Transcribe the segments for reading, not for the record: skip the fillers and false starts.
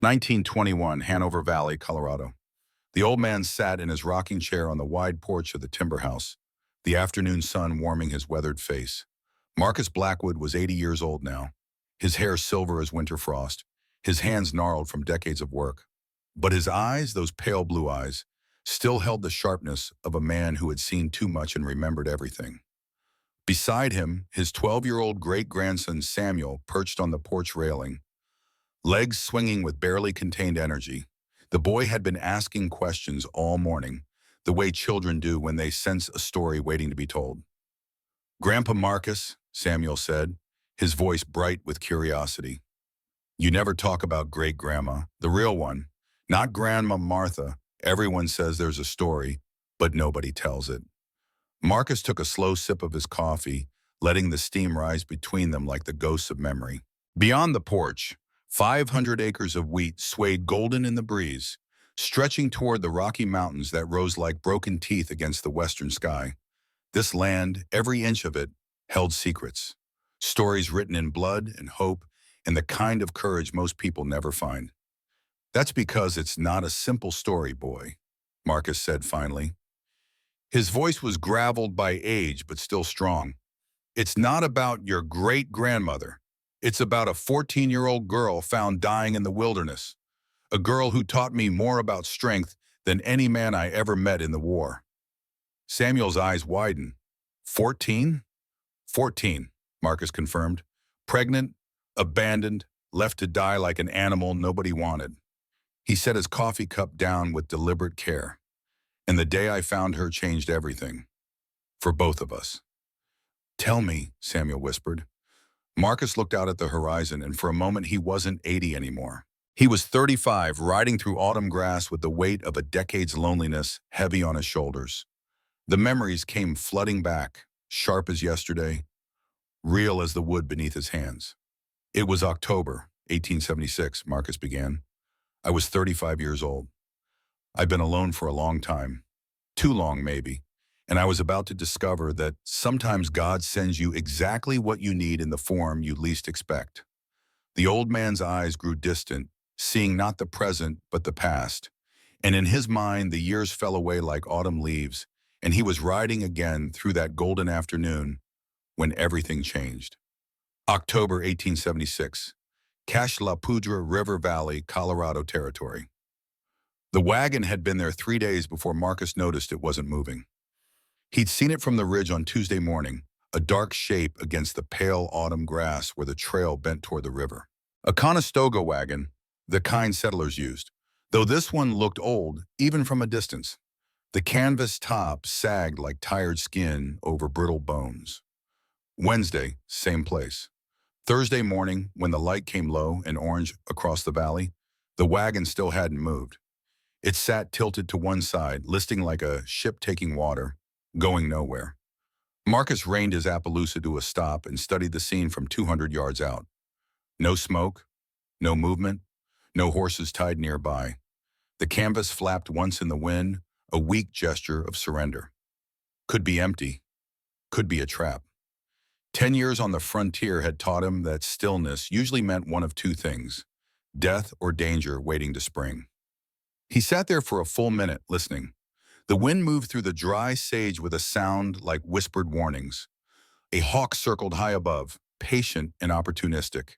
1921, Hanover Valley, Colorado. The old man sat in his rocking chair on the wide porch of the timber house, the afternoon sun warming his weathered face. Marcus Blackwood was 80 years old now, his hair silver as winter frost, his hands gnarled from decades of work. But his eyes, those pale blue eyes, still held the sharpness of a man who had seen too much and remembered everything. Beside him, his 12-year-old great-grandson Samuel perched on the porch railing, legs swinging with barely contained energy. The boy had been asking questions all morning, the way children do when they sense a story waiting to be told. "Grandpa Marcus," Samuel said, his voice bright with curiosity. "You never talk about great-grandma, the real one, not Grandma Martha. Everyone says there's a story, but nobody tells it." Marcus took a slow sip of his coffee, letting the steam rise between them like the ghosts of memory. Beyond the porch, 500 acres of wheat swayed golden in the breeze, stretching toward the Rocky Mountains that rose like broken teeth against the western sky. This land, every inch of it, held secrets, stories written in blood and hope, and the kind of courage most people never find. "That's because it's not a simple story, boy," Marcus said finally. His voice was graveled by age, but still strong. "It's not about your great-grandmother. It's about a 14-year-old girl found dying in the wilderness, a girl who taught me more about strength than any man I ever met in the war." Samuel's eyes widened. 14? 14, Marcus confirmed. Pregnant, abandoned, left to die like an animal nobody wanted. He set his coffee cup down with deliberate care. "And the day I found her changed everything. For both of us." "Tell me," Samuel whispered. Marcus looked out at the horizon, and for a moment he wasn't 80 anymore. He was 35, riding through autumn grass with the weight of a decade's loneliness heavy on his shoulders. The memories came flooding back, sharp as yesterday, real as the wood beneath his hands. "It was October, 1876, Marcus began. "I was 35 years old. I've been alone for a long time. Too long, maybe. And I was about to discover that sometimes God sends you exactly what you need in the form you least expect." The old man's eyes grew distant, seeing not the present but the past. And in his mind, the years fell away like autumn leaves, and he was riding again through that golden afternoon when everything changed. October 1876, Cache La Poudre River Valley, Colorado Territory. The wagon had been there 3 days before Marcus noticed it wasn't moving. He'd seen it from the ridge on Tuesday morning, a dark shape against the pale autumn grass where the trail bent toward the river. A Conestoga wagon, the kind settlers used, though this one looked old, even from a distance. The canvas top sagged like tired skin over brittle bones. Wednesday, same place. Thursday morning, when the light came low and orange across the valley, the wagon still hadn't moved. It sat tilted to one side, listing like a ship taking water, going nowhere. Marcus reined his Appaloosa to a stop and studied the scene from 200 yards out. No smoke, no movement, no horses tied nearby. The canvas flapped once in the wind, a weak gesture of surrender. Could be empty, could be a trap. 10 years on the frontier had taught him that stillness usually meant one of two things: death or danger waiting to spring. He sat there for a full minute, listening. The wind moved through the dry sage with a sound like whispered warnings. A hawk circled high above, patient and opportunistic.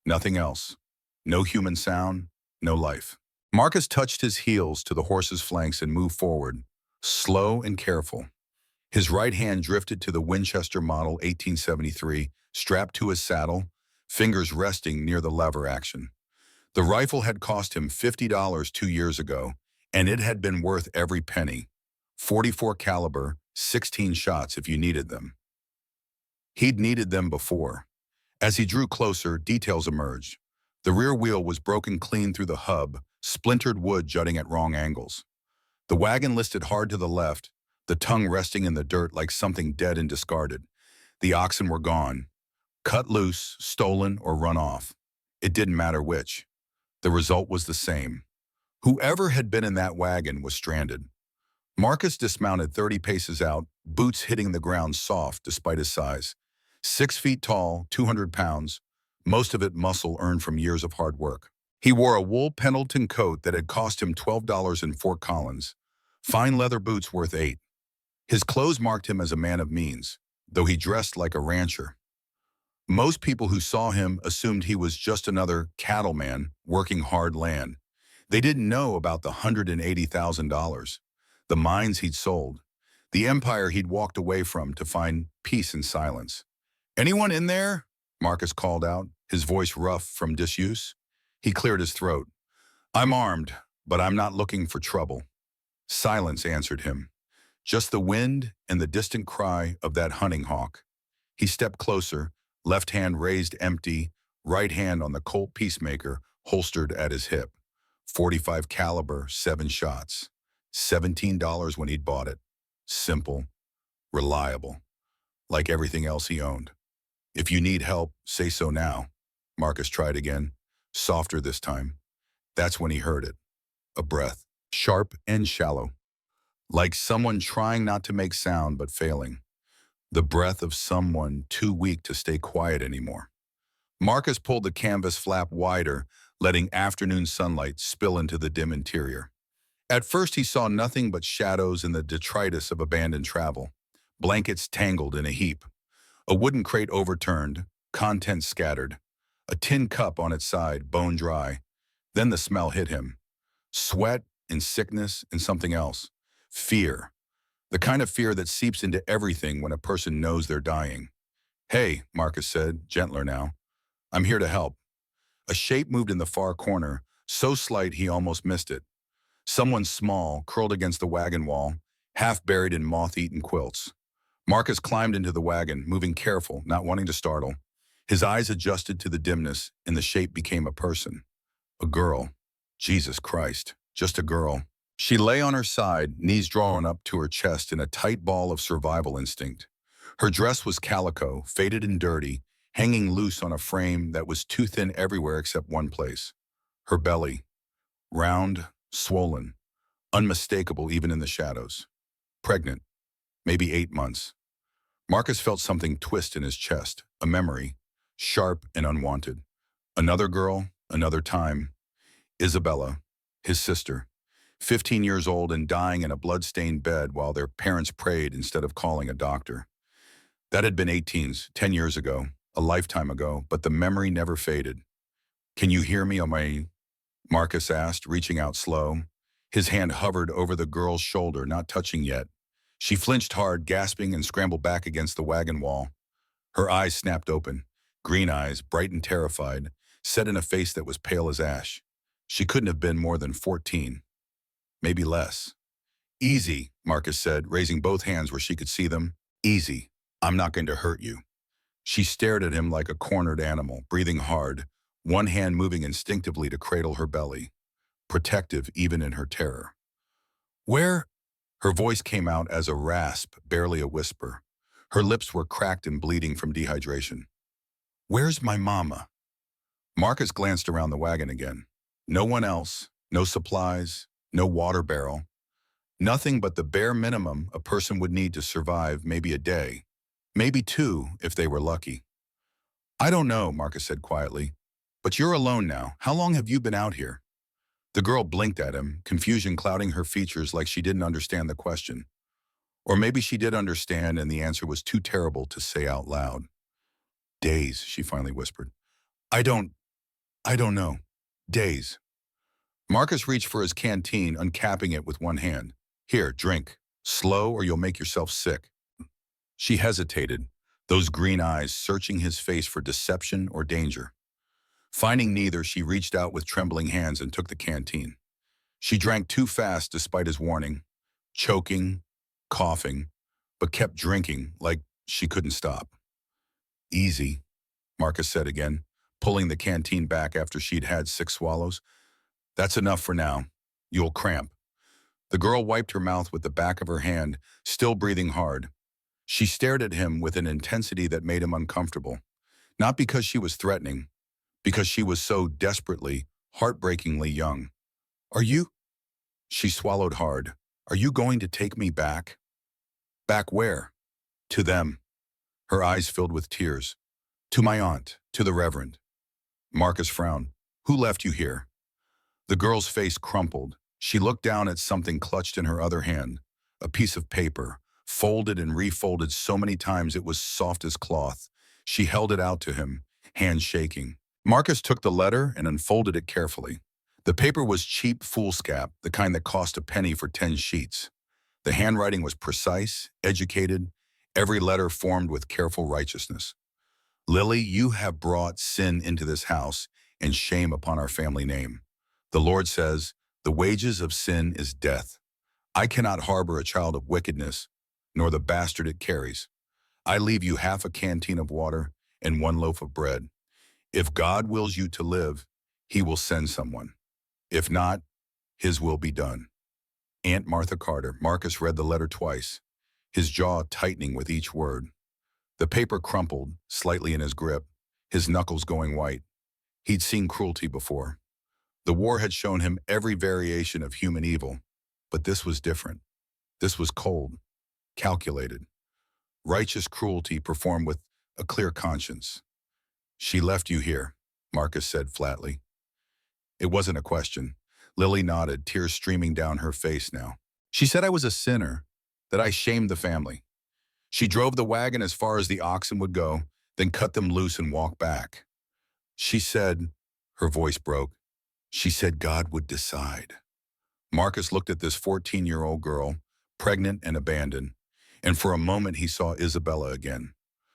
Nothing else. No human sound, no life. Marcus touched his heels to the horse's flanks and moved forward, slow and careful. His right hand drifted to the Winchester Model 1873, strapped to his saddle, fingers resting near the lever action. The rifle had cost him $50 2 years ago, and it had been worth every penny. 44 caliber, 16 shots if you needed them. He'd needed them before. As he drew closer, details emerged. The rear wheel was broken clean through the hub, splintered wood jutting at wrong angles. The wagon listed hard to the left, the tongue resting in the dirt like something dead and discarded. The oxen were gone, cut loose, stolen, or run off. It didn't matter which. The result was the same. Whoever had been in that wagon was stranded. Marcus dismounted 30 paces out, boots hitting the ground soft despite his size. 6 feet tall, 200 pounds, most of it muscle earned from years of hard work. He wore a wool Pendleton coat that had cost him $12 in Fort Collins, fine leather boots worth 8. His clothes marked him as a man of means, though he dressed like a rancher. Most people who saw him assumed he was just another cattleman working hard land. They didn't know about the $180,000, the mines he'd sold, the empire he'd walked away from to find peace and silence. "Anyone in there?" Marcus called out, his voice rough from disuse. He cleared his throat. "I'm armed, but I'm not looking for trouble." Silence answered him, just the wind and the distant cry of that hunting hawk. He stepped closer, left hand raised empty, right hand on the Colt Peacemaker holstered at his hip. 45 caliber, 7 shots. $17 when he'd bought it. Simple, reliable, like everything else he owned. "If you need help, say so now." Marcus tried again, softer this time. That's when he heard it. A breath, sharp and shallow, like someone trying not to make sound but failing. The breath of someone too weak to stay quiet anymore. Marcus pulled the canvas flap wider, letting afternoon sunlight spill into the dim interior. At first he saw nothing but shadows and the detritus of abandoned travel. Blankets tangled in a heap. A wooden crate overturned, contents scattered. A tin cup on its side, bone dry. Then the smell hit him. Sweat and sickness and something else. Fear. The kind of fear that seeps into everything when a person knows they're dying. "Hey," Marcus said, gentler now. "I'm here to help." A shape moved in the far corner, so slight he almost missed it. Someone small, curled against the wagon wall, half buried in moth-eaten quilts. Marcus climbed into the wagon, moving careful, not wanting to startle. His eyes adjusted to the dimness, and the shape became a person. A girl. Jesus Christ, just a girl. She lay on her side, knees drawn up to her chest in a tight ball of survival instinct. Her dress was calico, faded and dirty, hanging loose on a frame that was too thin everywhere except one place. Her belly. Round, swollen, unmistakable even in the shadows. Pregnant. Maybe 8 months. Marcus felt something twist in his chest, a memory, sharp and unwanted. Another girl, another time. Isabella, his sister, 15 years old and dying in a blood-stained bed while their parents prayed instead of calling a doctor. That had been 18s, 10 years ago, a lifetime ago, but the memory never faded. "Can you hear me on my..." Marcus asked, reaching out slow. His hand hovered over the girl's shoulder, not touching yet. She flinched hard, gasping, and scrambled back against the wagon wall. Her eyes snapped open, green eyes, bright and terrified, set in a face that was pale as ash. She couldn't have been more than 14. Maybe less. "Easy," Marcus said, raising both hands where she could see them. "Easy. I'm not going to hurt you." She stared at him like a cornered animal, breathing hard, one hand moving instinctively to cradle her belly, protective even in her terror. "Where?" Her voice came out as a rasp, barely a whisper. Her lips were cracked and bleeding from dehydration. "Where's my mama?" Marcus glanced around the wagon again. No one else, no supplies, no water barrel. Nothing but the bare minimum a person would need to survive maybe a day, maybe 2 if they were lucky. "I don't know," Marcus said quietly, "but you're alone now. How long have you been out here?" The girl blinked at him, confusion clouding her features like she didn't understand the question. Or maybe she did understand and the answer was too terrible to say out loud. "Days," she finally whispered. I don't know. Days." Marcus reached for his canteen, uncapping it with one hand. "Here, drink. Slow or you'll make yourself sick." She hesitated, those green eyes searching his face for deception or danger. Finding neither, she reached out with trembling hands and took the canteen. She drank too fast despite his warning, choking, coughing, but kept drinking like she couldn't stop. "Easy," Marcus said again, pulling the canteen back after she'd had 6 swallows. "That's enough for now. You'll cramp." The girl wiped her mouth with the back of her hand, still breathing hard. She stared at him with an intensity that made him uncomfortable. Not because she was threatening, because she was so desperately, heartbreakingly young. "Are you..." She swallowed hard. "Are you going to take me back?" "Back where?" "To them." Her eyes filled with tears. "To my aunt, to the Reverend." Marcus frowned. Who left you here? The girl's face crumpled. She looked down at something clutched in her other hand, a piece of paper, folded and refolded so many times it was soft as cloth. She held it out to him, hand shaking. Marcus took the letter and unfolded it carefully. The paper was cheap foolscap, the kind that cost a penny for 10 sheets. The handwriting was precise, educated, every letter formed with careful righteousness. Lily, you have brought sin into this house and shame upon our family name. The Lord says, the wages of sin is death. I cannot harbor a child of wickedness, nor the bastard it carries. I leave you half a canteen of water and one loaf of bread. If God wills you to live, he will send someone. If not, his will be done. Aunt Martha Carter. Marcus read the letter twice, his jaw tightening with each word. The paper crumpled slightly in his grip, his knuckles going white. He'd seen cruelty before. The war had shown him every variation of human evil, but this was different. This was cold, calculated, righteous cruelty performed with a clear conscience. She left you here, Marcus said flatly. It wasn't a question. Lily nodded, tears streaming down her face now. She said I was a sinner, that I shamed the family. She drove the wagon as far as the oxen would go, then cut them loose and walked back. She said, her voice broke, she said God would decide. Marcus looked at this 14-year-old girl, pregnant and abandoned, and for a moment he saw Isabella again.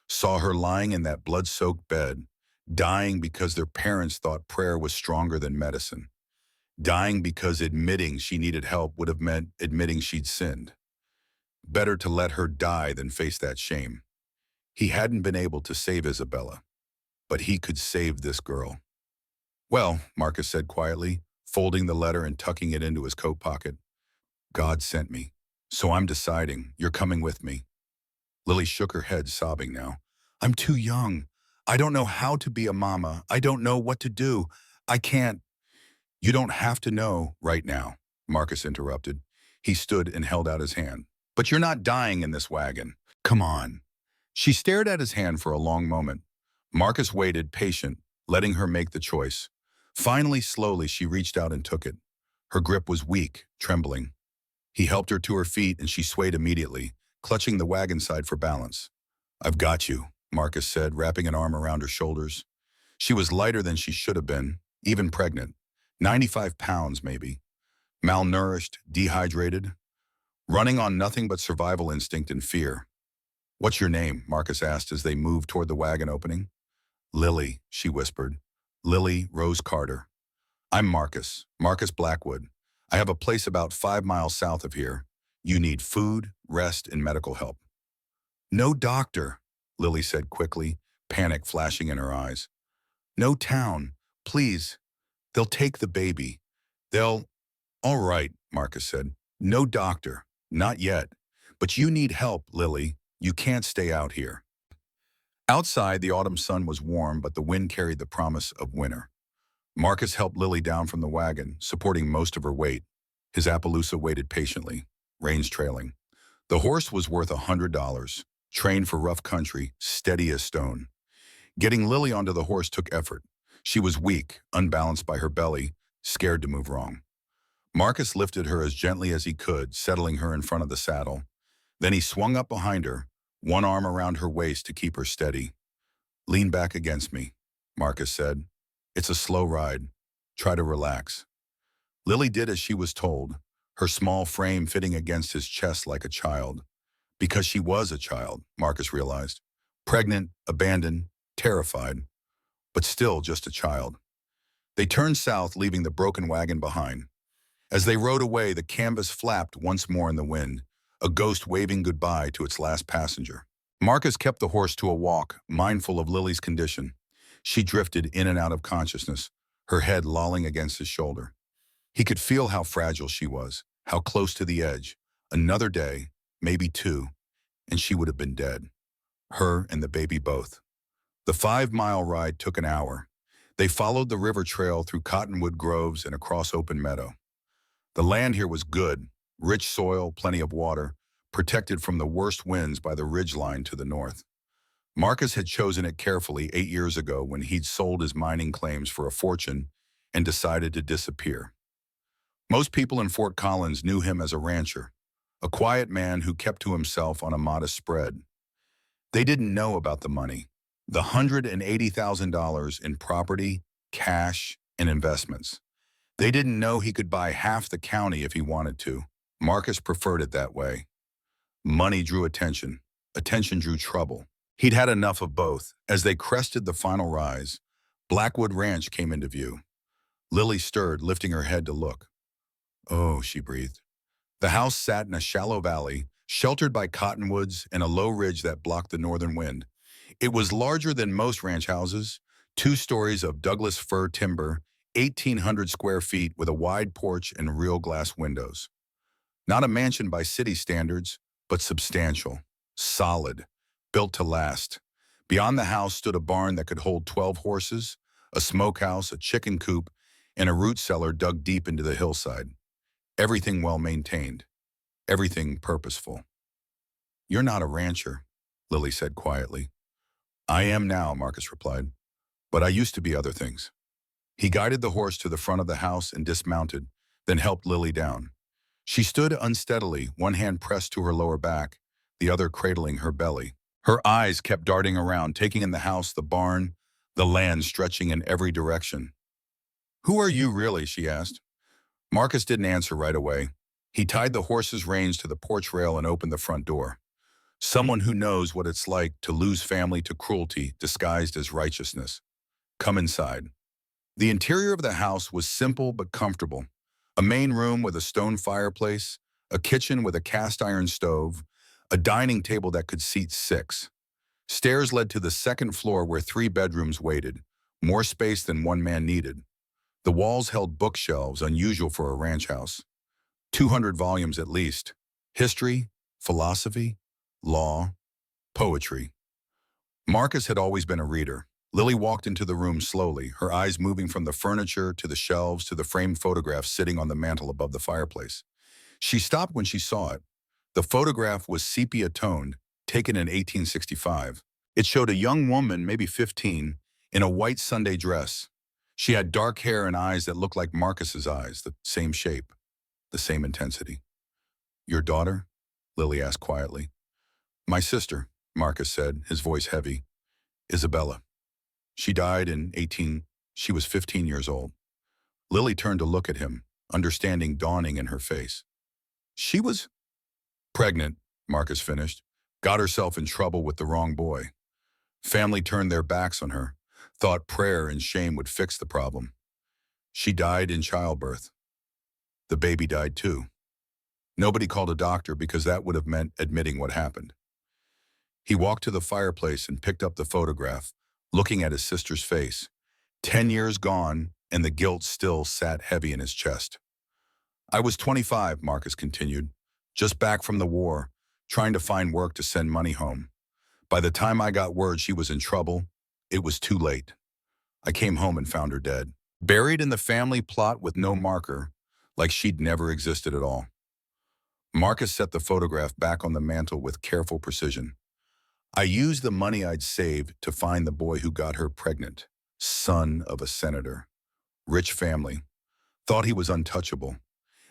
Saw her lying in that blood-soaked bed, dying because their parents thought prayer was stronger than medicine. Dying because admitting she needed help would have meant admitting she'd sinned. Better to let her die than face that shame. He hadn't been able to save Isabella, but he could save this girl. Well, Marcus said quietly, folding the letter and tucking it into his coat pocket. God sent me, so I'm deciding you're coming with me. Lily shook her head, sobbing now. I'm too young. I don't know how to be a mama. I don't know what to do. I can't. You don't have to know right now, Marcus interrupted. He stood and held out his hand. But you're not dying in this wagon. Come on. She stared at his hand for a long moment. Marcus waited, patient, letting her make the choice. Finally, slowly, she reached out and took it. Her grip was weak, trembling. He helped her to her feet and she swayed immediately, clutching the wagon side for balance. I've got you, Marcus said, wrapping an arm around her shoulders. She was lighter than she should have been, even pregnant. 95 pounds, maybe. Malnourished, dehydrated, running on nothing but survival instinct and fear. What's your name? Marcus asked as they moved toward the wagon opening. Lily, she whispered. Lily Rose Carter. I'm Marcus, Marcus Blackwood. I have a place about 5 miles south of here. You need food, rest, and medical help. No doctor, Lily said quickly, panic flashing in her eyes. No town, please. They'll take the baby. They'll... All right, Marcus said. No doctor, not yet. But you need help, Lily. You can't stay out here. Outside, the autumn sun was warm, but the wind carried the promise of winter. Marcus helped Lily down from the wagon, supporting most of her weight. His Appaloosa waited patiently, reins trailing. The horse was worth $100, trained for rough country, steady as stone. Getting Lily onto the horse took effort. She was weak, unbalanced by her belly, scared to move wrong. Marcus lifted her as gently as he could, settling her in front of the saddle. Then he swung up behind her, one arm around her waist to keep her steady. Lean back against me, Marcus said. It's a slow ride. Try to relax. Lily did as she was told, her small frame fitting against his chest like a child. Because she was a child, Marcus realized. Pregnant, abandoned, terrified, but still just a child. They turned south, leaving the broken wagon behind. As they rode away, the canvas flapped once more in the wind, a ghost waving goodbye to its last passenger. Marcus kept the horse to a walk, mindful of Lily's condition. She drifted in and out of consciousness, her head lolling against his shoulder. He could feel how fragile she was, how close to the edge. Another day, maybe 2, and she would have been dead. Her and the baby both. The 5-mile ride took an hour. They followed the river trail through cottonwood groves and across open meadow. The land here was good, rich soil, plenty of water, protected from the worst winds by the ridgeline to the north. Marcus had chosen it carefully 8 years ago when he'd sold his mining claims for a fortune and decided to disappear. Most people in Fort Collins knew him as a rancher, a quiet man who kept to himself on a modest spread. They didn't know about the money, the $180,000 in property, cash, and investments. They didn't know he could buy half the county if he wanted to. Marcus preferred it that way. Money drew attention. Attention drew trouble. He'd had enough of both. As they crested the final rise, Blackwood Ranch came into view. Lily stirred, lifting her head to look. Oh, she breathed. The house sat in a shallow valley, sheltered by cottonwoods and a low ridge that blocked the northern wind. It was larger than most ranch houses, 2 stories of Douglas fir timber, 1,800 square feet with a wide porch and real glass windows. Not a mansion by city standards, but substantial, solid, built to last. Beyond the house stood a barn that could hold 12 horses, a smokehouse, a chicken coop, and a root cellar dug deep into the hillside. Everything well maintained, everything purposeful. You're not a rancher, Lily said quietly. I am now, Marcus replied, but I used to be other things. He guided the horse to the front of the house and dismounted, then helped Lily down. She stood unsteadily, one hand pressed to her lower back, the other cradling her belly. Her eyes kept darting around, taking in the house, the barn, the land stretching in every direction. Who are you really? She asked. Marcus didn't answer right away. He tied the horse's reins to the porch rail and opened the front door. Someone who knows what it's like to lose family to cruelty disguised as righteousness. Come inside. The interior of the house was simple but comfortable. A main room with a stone fireplace, a kitchen with a cast iron stove, a dining table that could seat 6. Stairs led to the second floor where 3 bedrooms waited, more space than one man needed. The walls held bookshelves, unusual for a ranch house. 200 volumes at least. History, philosophy, law, poetry. Marcus had always been a reader. Lily walked into the room slowly, her eyes moving from the furniture to the shelves to the framed photographs sitting on the mantel above the fireplace. She stopped when she saw it. The photograph was sepia-toned, taken in 1865. It showed a young woman, maybe 15, in a white Sunday dress. She had dark hair and eyes that looked like Marcus's eyes, the same shape, the same intensity. Your daughter? Lily asked quietly. My sister, Marcus said, his voice heavy. Isabella. She died she was 15 years old. Lily turned to look at him, understanding dawning in her face. She was pregnant, Marcus finished. Got herself in trouble with the wrong boy. Family turned their backs on her, thought prayer and shame would fix the problem. She died in childbirth. The baby died too. Nobody called a doctor because that would have meant admitting what happened. He walked to the fireplace and picked up the photograph, looking at his sister's face. 10 years gone, and the guilt still sat heavy in his chest. I was 25, Marcus continued, just back from the war, trying to find work to send money home. By the time I got word she was in trouble, it was too late. I came home and found her dead, buried in the family plot with no marker, like she'd never existed at all. Marcus set the photograph back on the mantel with careful precision. I used the money I'd saved to find the boy who got her pregnant, son of a senator. Rich family. Thought he was untouchable.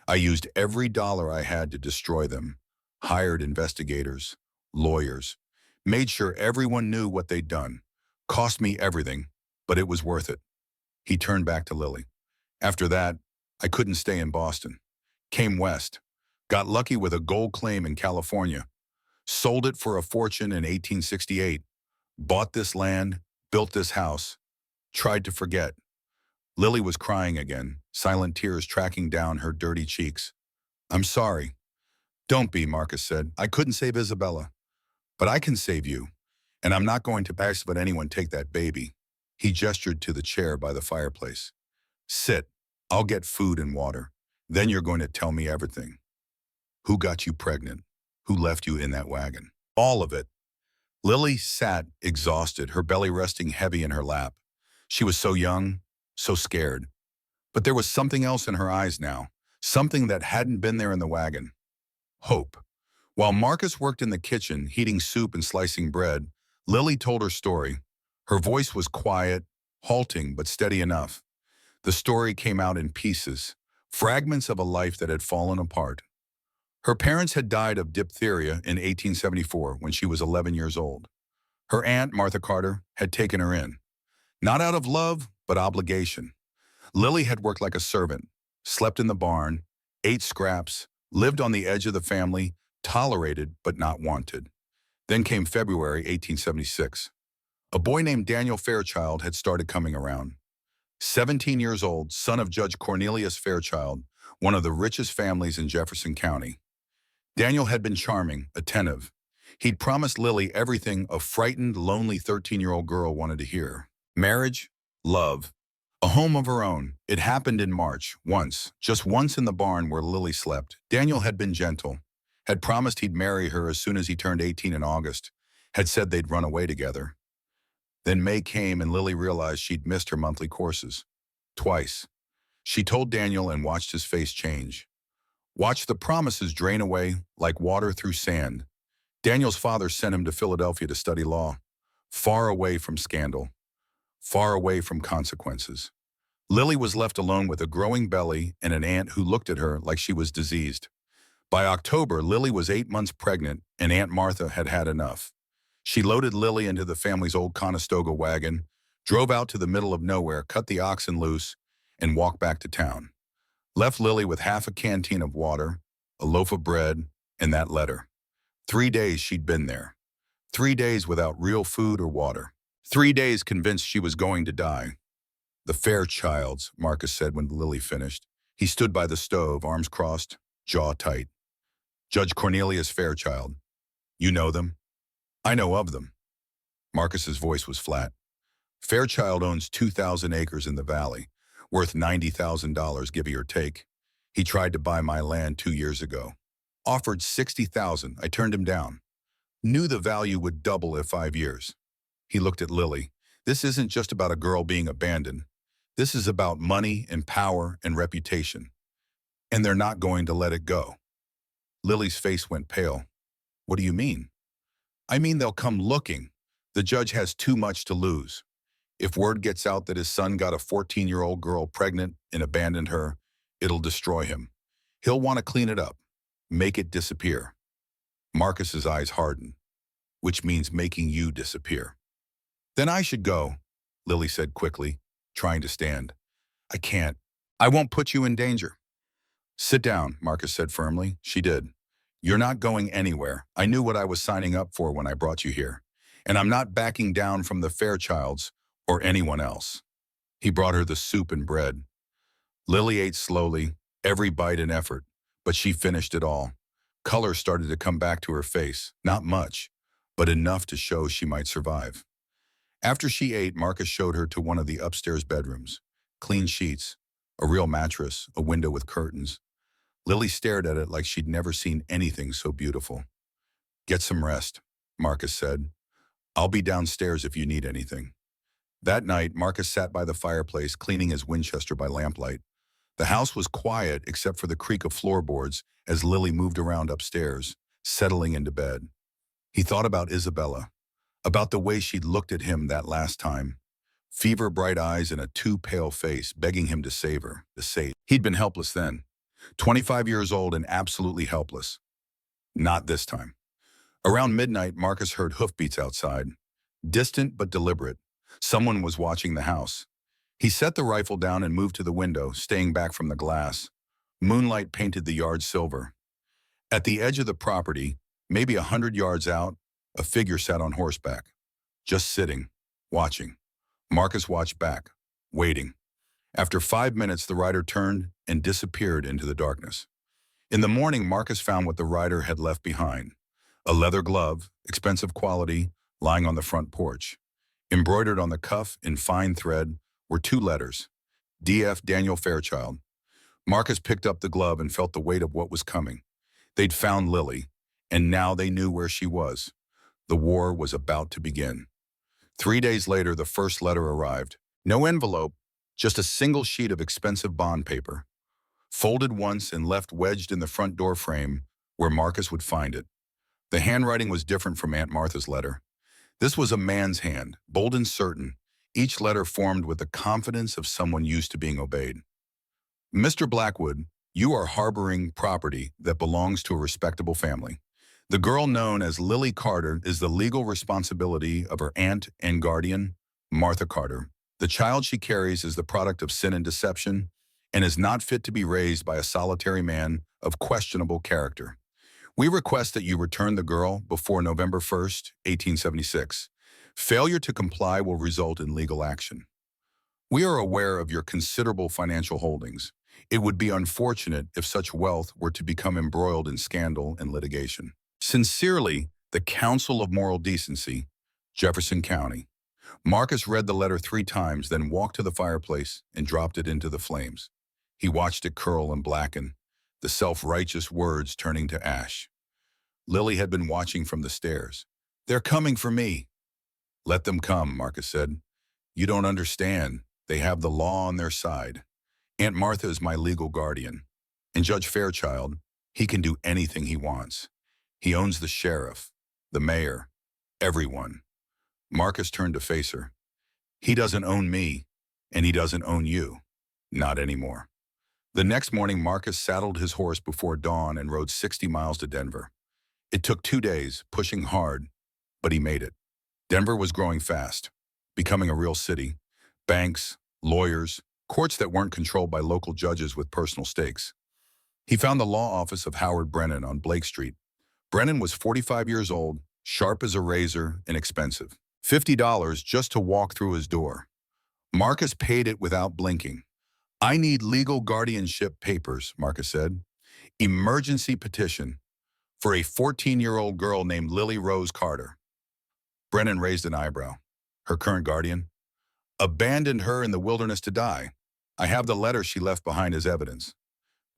I used every dollar I had to destroy them. Hired investigators, lawyers. Made sure everyone knew what they'd done. Cost me everything, but it was worth it. He turned back to Lily. After that, I couldn't stay in Boston. Came west. Got lucky with a gold claim in California. Sold it for a fortune in 1868. Bought this land, built this house. Tried to forget. Lily was crying again, silent tears tracking down her dirty cheeks. I'm sorry. Don't be, Marcus said. I couldn't save Isabella. But I can save you. And I'm not going to ask but anyone take that baby. He gestured to the chair by the fireplace. Sit. I'll get food and water. Then you're going to tell me everything. Who got you pregnant? Who left you in that wagon? All of it. Lily sat, exhausted, her belly resting heavy in her lap. She was so young, so scared. But there was something else in her eyes now, something that hadn't been there in the wagon. Hope. While Marcus worked in the kitchen, heating soup and slicing bread, Lily told her story. Her voice was quiet, halting, but steady enough. The story came out in pieces, fragments of a life that had fallen apart. Her parents had died of diphtheria in 1874 when she was 11 years old. Her aunt, Martha Carter, had taken her in, not out of love, but obligation. Lily had worked like a servant, slept in the barn, ate scraps, lived on the edge of the family, tolerated but not wanted. Then came February 1876. A boy named Daniel Fairchild had started coming around. 17 years old, son of Judge Cornelius Fairchild, one of the richest families in Jefferson County. Daniel had been charming, attentive. He'd promised Lily everything a frightened, lonely 13-year-old girl wanted to hear. Marriage, love, a home of her own. It happened in March, once, just once in the barn where Lily slept. Daniel had been gentle, had promised he'd marry her as soon as he turned 18 in August, had said they'd run away together. Then May came and Lily realized she'd missed her monthly courses. Twice. She told Daniel and watched his face change. Watched the promises drain away like water through sand. Daniel's father sent him to Philadelphia to study law, far away from scandal, far away from consequences. Lily was left alone with a growing belly and an aunt who looked at her like she was diseased. By October, Lily was 8 months pregnant and Aunt Martha had had enough. She loaded Lily into the family's old Conestoga wagon, drove out to the middle of nowhere, cut the oxen loose, and walked back to town. Left Lily with half a canteen of water, a loaf of bread, and that letter. 3 days she'd been there. 3 days without real food or water. 3 days convinced she was going to die. The Fairchilds, Marcus said when Lily finished. He stood by the stove, arms crossed, jaw tight. Judge Cornelius Fairchild. You know them? I know of them. Marcus's voice was flat. Fairchild owns 2,000 acres in the valley, worth $90,000 give or take. He tried to buy my land 2 years ago. Offered $60,000. I turned him down. Knew the value would double in 5 years. He looked at Lily. This isn't just about a girl being abandoned. This is about money and power and reputation. And they're not going to let it go. Lily's face went pale. What do you mean? I mean they'll come looking. The judge has too much to lose. If word gets out that his son got a 14-year-old girl pregnant and abandoned her, it'll destroy him. He'll want to clean it up, make it disappear. Marcus's eyes hardened, which means making you disappear. Then I should go, Lily said quickly, trying to stand. I can't. I won't put you in danger. Sit down, Marcus said firmly. She did. You're not going anywhere. I knew what I was signing up for when I brought you here. And I'm not backing down from the Fairchilds or anyone else. He brought her the soup and bread. Lily ate slowly, every bite an effort, but she finished it all. Color started to come back to her face, not much, but enough to show she might survive. After she ate, Marcus showed her to one of the upstairs bedrooms. Clean sheets, a real mattress, a window with curtains. Lily stared at it like she'd never seen anything so beautiful. Get some rest, Marcus said. I'll be downstairs if you need anything. That night, Marcus sat by the fireplace cleaning his Winchester by lamplight. The house was quiet except for the creak of floorboards as Lily moved around upstairs, settling into bed. He thought about Isabella, about the way she'd looked at him that last time. Fever-bright eyes and a too-pale face begging him to save her, to save. He'd been helpless then. 25 years old and absolutely helpless. Not this time. Around midnight, Marcus heard hoofbeats outside. Distant but deliberate. Someone was watching the house. He set the rifle down and moved to the window, staying back from the glass. Moonlight painted the yard silver. At the edge of the property, maybe 100 yards out, a figure sat on horseback. Just sitting, watching. Marcus watched back, waiting. After 5 minutes, the rider turned and disappeared into the darkness. In the morning, Marcus found what the rider had left behind. A leather glove, expensive quality, lying on the front porch. Embroidered on the cuff in fine thread were 2 letters, D.F. Daniel Fairchild. Marcus picked up the glove and felt the weight of what was coming. They'd found Lily, and now they knew where she was. The war was about to begin. 3 days later, the first letter arrived. No envelope, just a single sheet of expensive bond paper, folded once and left wedged in the front door frame where Marcus would find it. The handwriting was different from Aunt Martha's letter. This was a man's hand, bold and certain, each letter formed with the confidence of someone used to being obeyed. Mr. Blackwood, you are harboring property that belongs to a respectable family. The girl known as Lily Carter is the legal responsibility of her aunt and guardian, Martha Carter. The child she carries is the product of sin and deception and is not fit to be raised by a solitary man of questionable character. We request that you return the girl before November 1st, 1876. Failure to comply will result in legal action. We are aware of your considerable financial holdings. It would be unfortunate if such wealth were to become embroiled in scandal and litigation. Sincerely, the Council of Moral Decency, Jefferson County. Marcus read the letter 3 times, then walked to the fireplace and dropped it into the flames. He watched it curl and blacken, the self-righteous words turning to ash. Lily had been watching from the stairs. "They're coming for me." "Let them come," Marcus said. "You don't understand. They have the law on their side. Aunt Martha is my legal guardian. And Judge Fairchild, he can do anything he wants. He owns the sheriff, the mayor, everyone." Marcus turned to face her. "He doesn't own me, and he doesn't own you. Not anymore." The next morning, Marcus saddled his horse before dawn and rode 60 miles to Denver. It took 2 days, pushing hard, but he made it. Denver was growing fast, becoming a real city. Banks, lawyers, courts that weren't controlled by local judges with personal stakes. He found the law office of Howard Brennan on Blake Street. Brennan was 45 years old, sharp as a razor, and expensive. $50 just to walk through his door. Marcus paid it without blinking. "I need legal guardianship papers," Marcus said. "Emergency petition for a 14-year-old girl named Lily Rose Carter." Brennan raised an eyebrow. "Her current guardian abandoned her in the wilderness to die. I have the letter she left behind as evidence."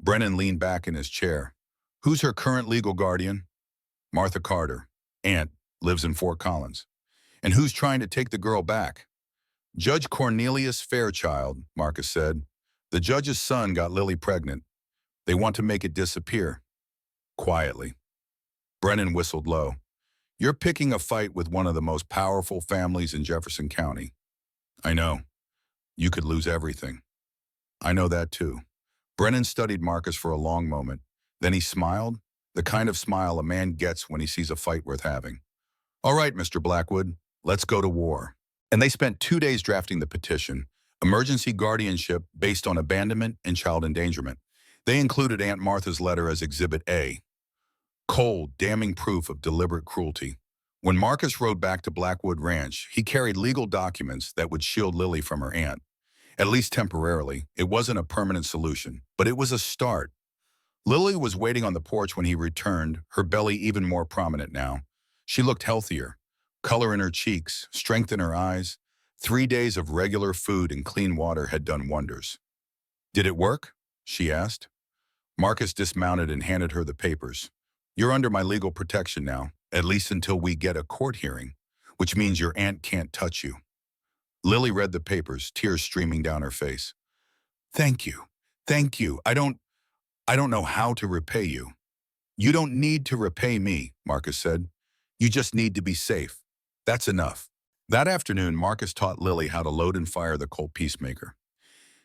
Brennan leaned back in his chair. "Who's her current legal guardian?" "Martha Carter. Aunt, lives in Fort Collins." "And who's trying to take the girl back?" "Judge Cornelius Fairchild," Marcus said. "The judge's son got Lily pregnant. They want to make it disappear." Quietly. Brennan whistled low. "You're picking a fight with one of the most powerful families in Jefferson County." "I know. You could lose everything." "I know that too." Brennan studied Marcus for a long moment. Then he smiled, the kind of smile a man gets when he sees a fight worth having. "All right, Mr. Blackwood, let's go to war." And they spent 2 days drafting the petition, emergency guardianship based on abandonment and child endangerment. They included Aunt Martha's letter as Exhibit A. Cold, damning proof of deliberate cruelty. When Marcus rode back to Blackwood Ranch, he carried legal documents that would shield Lily from her aunt. At least temporarily. It wasn't a permanent solution, but it was a start. Lily was waiting on the porch when he returned, her belly even more prominent now. She looked healthier. Color in her cheeks, strength in her eyes. 3 days of regular food and clean water had done wonders. "Did it work?" she asked. Marcus dismounted and handed her the papers. "You're under my legal protection now, at least until we get a court hearing, which means your aunt can't touch you." Lily read the papers, tears streaming down her face. "Thank you. Thank you. I don't know how to repay you." "You don't need to repay me," Marcus said. "You just need to be safe. That's enough." That afternoon, Marcus taught Lily how to load and fire the Colt Peacemaker.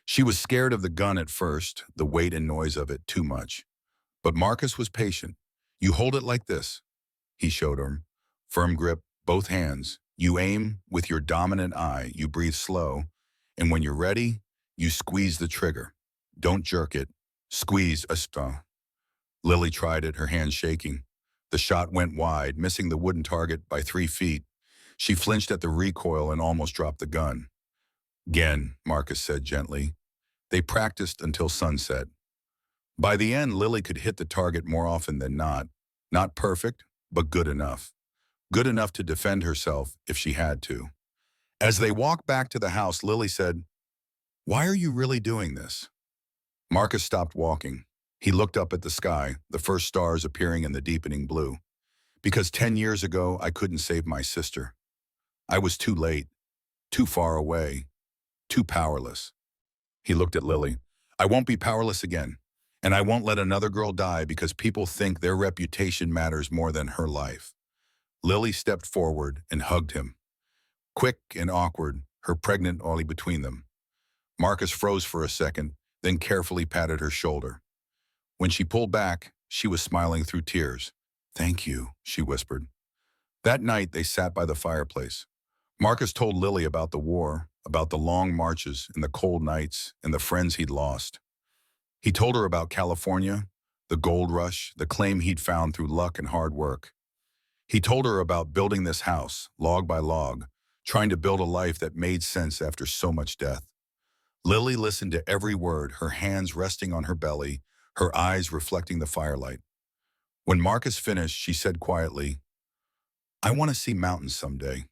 She was scared of the gun at first, the weight and noise of it too much. But Marcus was patient. "You hold it like this," he showed her. "Firm grip, both hands. You aim with your dominant eye. You breathe slow. And when you're ready, you squeeze the trigger. Don't jerk it. Squeeze a star." Lily tried it, her hands shaking. The shot went wide, missing the wooden target by 3 feet. She flinched at the recoil and almost dropped the gun. "Again," Marcus said gently. They practiced until sunset. By the end, Lily could hit the target more often than not. Not perfect, but good enough. Good enough to defend herself if she had to. As they walked back to the house, Lily said, "Why are you really doing this?" Marcus stopped walking. He looked up at the sky, the first stars appearing in the deepening blue. "Because 10 years ago, I couldn't save my sister. I was too late, too far away, too powerless." He looked at Lily. "I won't be powerless again, and I won't let another girl die because people think their reputation matters more than her life." Lily stepped forward and hugged him. Quick and awkward, her pregnant Ollie between them. Marcus froze for a second, then carefully patted her shoulder. When she pulled back, she was smiling through tears. "Thank you," she whispered. That night, they sat by the fireplace. Marcus told Lily about the war, about the long marches and the cold nights and the friends he'd lost. He told her about California, the gold rush, the claim he'd found through luck and hard work. He told her about building this house, log by log, trying to build a life that made sense after so much death. Lily listened to every word, her hands resting on her belly, her eyes reflecting the firelight. When Marcus finished, she said quietly, "I want to see mountains someday,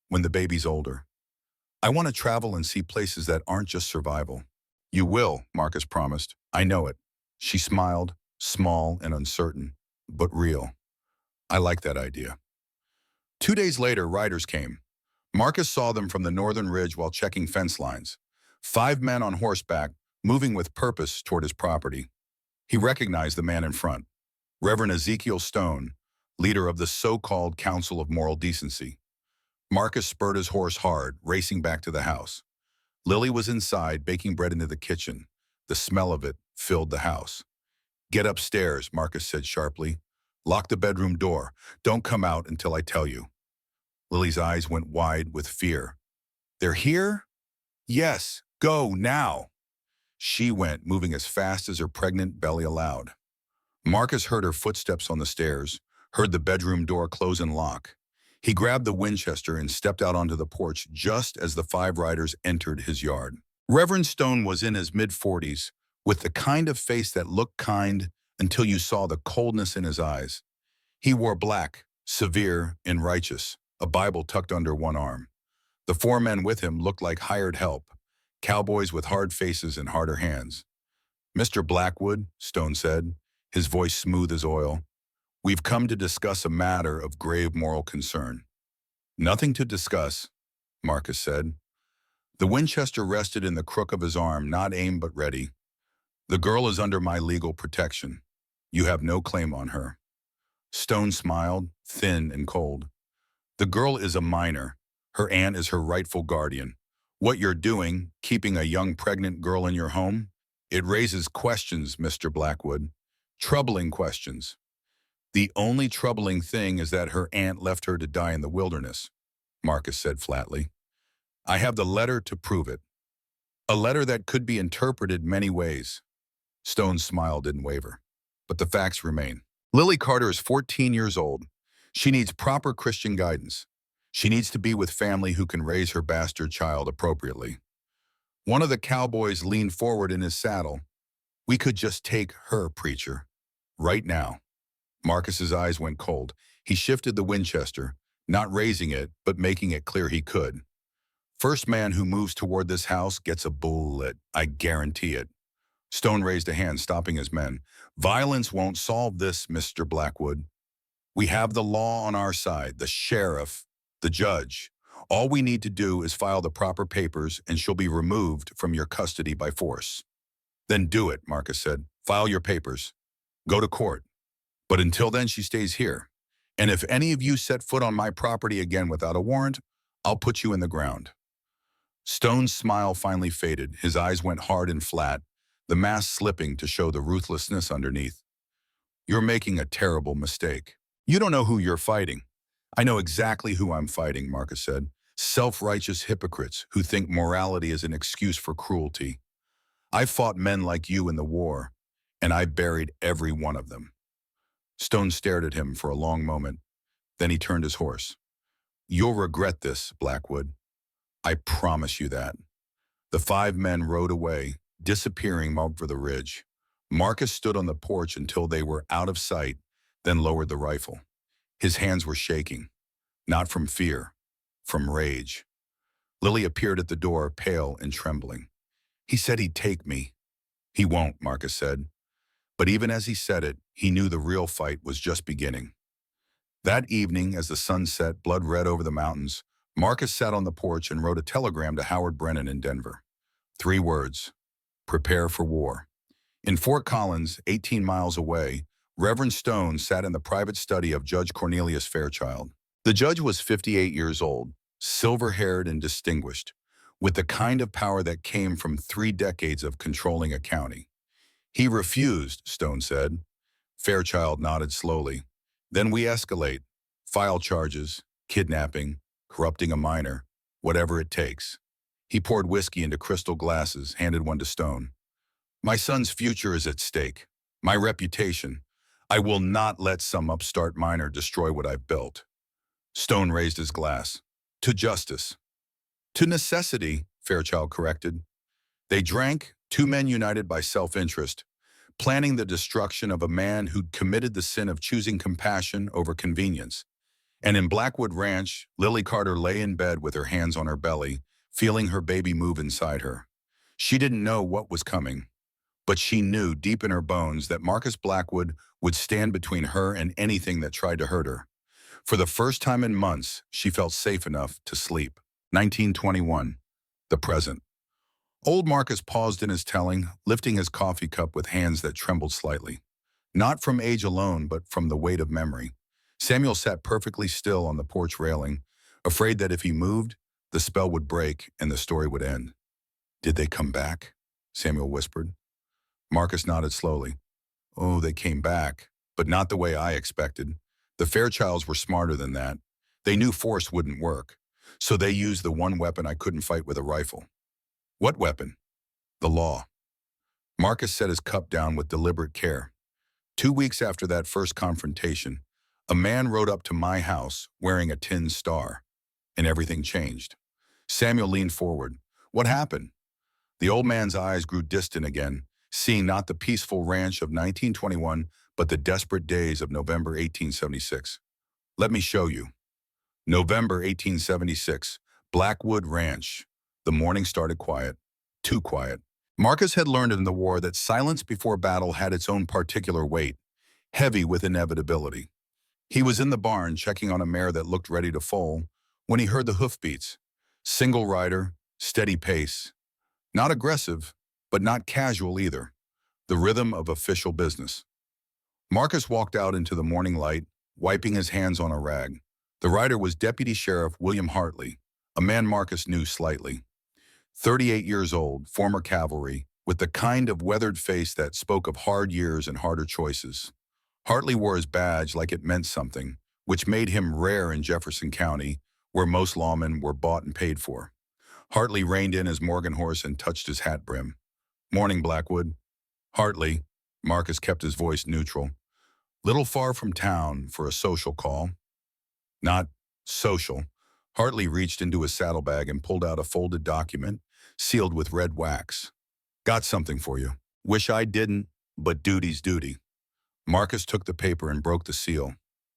when the baby's older. I want to travel and see places that aren't just survival." "You will," Marcus promised. "I know it." She smiled, small and uncertain, but real. "I like that idea." 2 days later, riders came. Marcus saw them from the northern ridge while checking fence lines. 5 men on horseback, moving with purpose toward his property. He recognized the man in front, Reverend Ezekiel Stone, leader of the so-called Council of Moral Decency. Marcus spurred his horse hard, racing back to the house. Lily was inside, baking bread into the kitchen. The smell of it filled the house. "Get upstairs," Marcus said sharply. "Lock the bedroom door. Don't come out until I tell you." Lily's eyes went wide with fear. "They're here?" "Yes, go now." She went, moving as fast as her pregnant belly allowed. Marcus heard her footsteps on the stairs, heard the bedroom door close and lock. He grabbed the Winchester and stepped out onto the porch just as the 5 riders entered his yard. Reverend Stone was in his mid-40s, with the kind of face that looked kind until you saw the coldness in his eyes. He wore black, severe and righteous, a Bible tucked under one arm. The 4 men with him looked like hired help, cowboys with hard faces and harder hands. "Mr. Blackwood," Stone said, his voice smooth as oil, "we've come to discuss a matter of grave moral concern." "Nothing to discuss," Marcus said. The Winchester rested in the crook of his arm, not aimed but ready. "The girl is under my legal protection. You have no claim on her." Stone smiled, thin and cold. "The girl is a minor. Her aunt is her rightful guardian. What you're doing, keeping a young pregnant girl in your home, it raises questions, Mr. Blackwood. Troubling questions. The only troubling thing is that her aunt left her to die in the wilderness," Marcus said flatly. "I have the letter to prove it. A letter that could be interpreted many ways." Stone's smile didn't waver. "But the facts remain. Lily Carter is 14 years old. She needs proper Christian guidance. She needs to be with family who can raise her bastard child appropriately." One of the cowboys leaned forward in his saddle. "We could just take her, preacher. Right now." Marcus's eyes went cold. He shifted the Winchester, not raising it, but making it clear he could. "First man who moves toward this house gets a bullet. I guarantee it." Stone raised a hand, stopping his men. "Violence won't solve this, Mr. Blackwood. We have the law on our side, the sheriff, the judge. All we need to do is file the proper papers and she'll be removed from your custody by force." "Then do it," Marcus said. "File your papers. Go to court. But until then, she stays here. And if any of you set foot on my property again without a warrant, I'll put you in the ground." Stone's smile finally faded. His eyes went hard and flat, the mask slipping to show the ruthlessness underneath. "You're making a terrible mistake. You don't know who you're fighting." "I know exactly who I'm fighting," Marcus said. "Self-righteous hypocrites who think morality is an excuse for cruelty. I fought men like you in the war, and I buried every one of them." Stone stared at him for a long moment. Then he turned his horse. "You'll regret this, Blackwood. I promise you that." The 5 men rode away, disappearing over the ridge. Marcus stood on the porch until they were out of sight, then lowered the rifle. His hands were shaking, not from fear, from rage. Lily appeared at the door, pale and trembling. "He said he'd take me." "He won't," Marcus said. But even as he said it, he knew the real fight was just beginning. That evening, as the sun set blood red over the mountains, Marcus sat on the porch and wrote a telegram to Howard Brennan in Denver. 3 words: prepare for war. In Fort Collins, 18 miles away, Reverend Stone sat in the private study of Judge Cornelius Fairchild. The judge was 58 years old, silver-haired and distinguished, with the kind of power that came from 3 decades of controlling a county. He refused, Stone said. Fairchild nodded slowly. Then we escalate. File charges, kidnapping, corrupting a minor, whatever it takes. He poured whiskey into crystal glasses, handed one to Stone. My son's future is at stake. My reputation. I will not let some upstart miner destroy what I've built. Stone raised his glass. To justice. To necessity, Fairchild corrected. They drank, two men united by self-interest, planning the destruction of a man who'd committed the sin of choosing compassion over convenience. And in Blackwood Ranch, Lily Carter lay in bed with her hands on her belly, feeling her baby move inside her. She didn't know what was coming, but she knew deep in her bones that Marcus Blackwood would stand between her and anything that tried to hurt her. For the first time in months, she felt safe enough to sleep. 1921. The present. Old Marcus paused in his telling, lifting his coffee cup with hands that trembled slightly. Not from age alone, but from the weight of memory. Samuel sat perfectly still on the porch railing, afraid that if he moved, the spell would break and the story would end. Did they come back? Samuel whispered. Marcus nodded slowly. Oh, they came back, but not the way I expected. The Fairchilds were smarter than that. They knew force wouldn't work, so they used the one weapon I couldn't fight with a rifle. What weapon? The law. Marcus set his cup down with deliberate care. 2 weeks after that first confrontation, a man rode up to my house wearing a tin star, and everything changed. Samuel leaned forward. What happened? The old man's eyes grew distant again, seeing not the peaceful ranch of 1921, but the desperate days of November 1876. Let me show you. November 1876, Blackwood Ranch. The morning started quiet, too quiet. Marcus had learned in the war that silence before battle had its own particular weight, heavy with inevitability. He was in the barn checking on a mare that looked ready to foal when he heard the hoofbeats. Single rider, steady pace. Not aggressive, but not casual either. The rhythm of official business. Marcus walked out into the morning light, wiping his hands on a rag. The rider was Deputy Sheriff William Hartley, a man Marcus knew slightly. 38 years old, former cavalry, with the kind of weathered face that spoke of hard years and harder choices. Hartley wore his badge like it meant something, which made him rare in Jefferson County, where most lawmen were bought and paid for. Hartley reined in his Morgan horse and touched his hat brim. Morning, Blackwood. Hartley. Marcus kept his voice neutral. Little far from town for a social call. Not social. Hartley reached into his saddlebag and pulled out a folded document, sealed with red wax. Got something for you. Wish I didn't, but duty's duty. Marcus took the paper and broke the seal.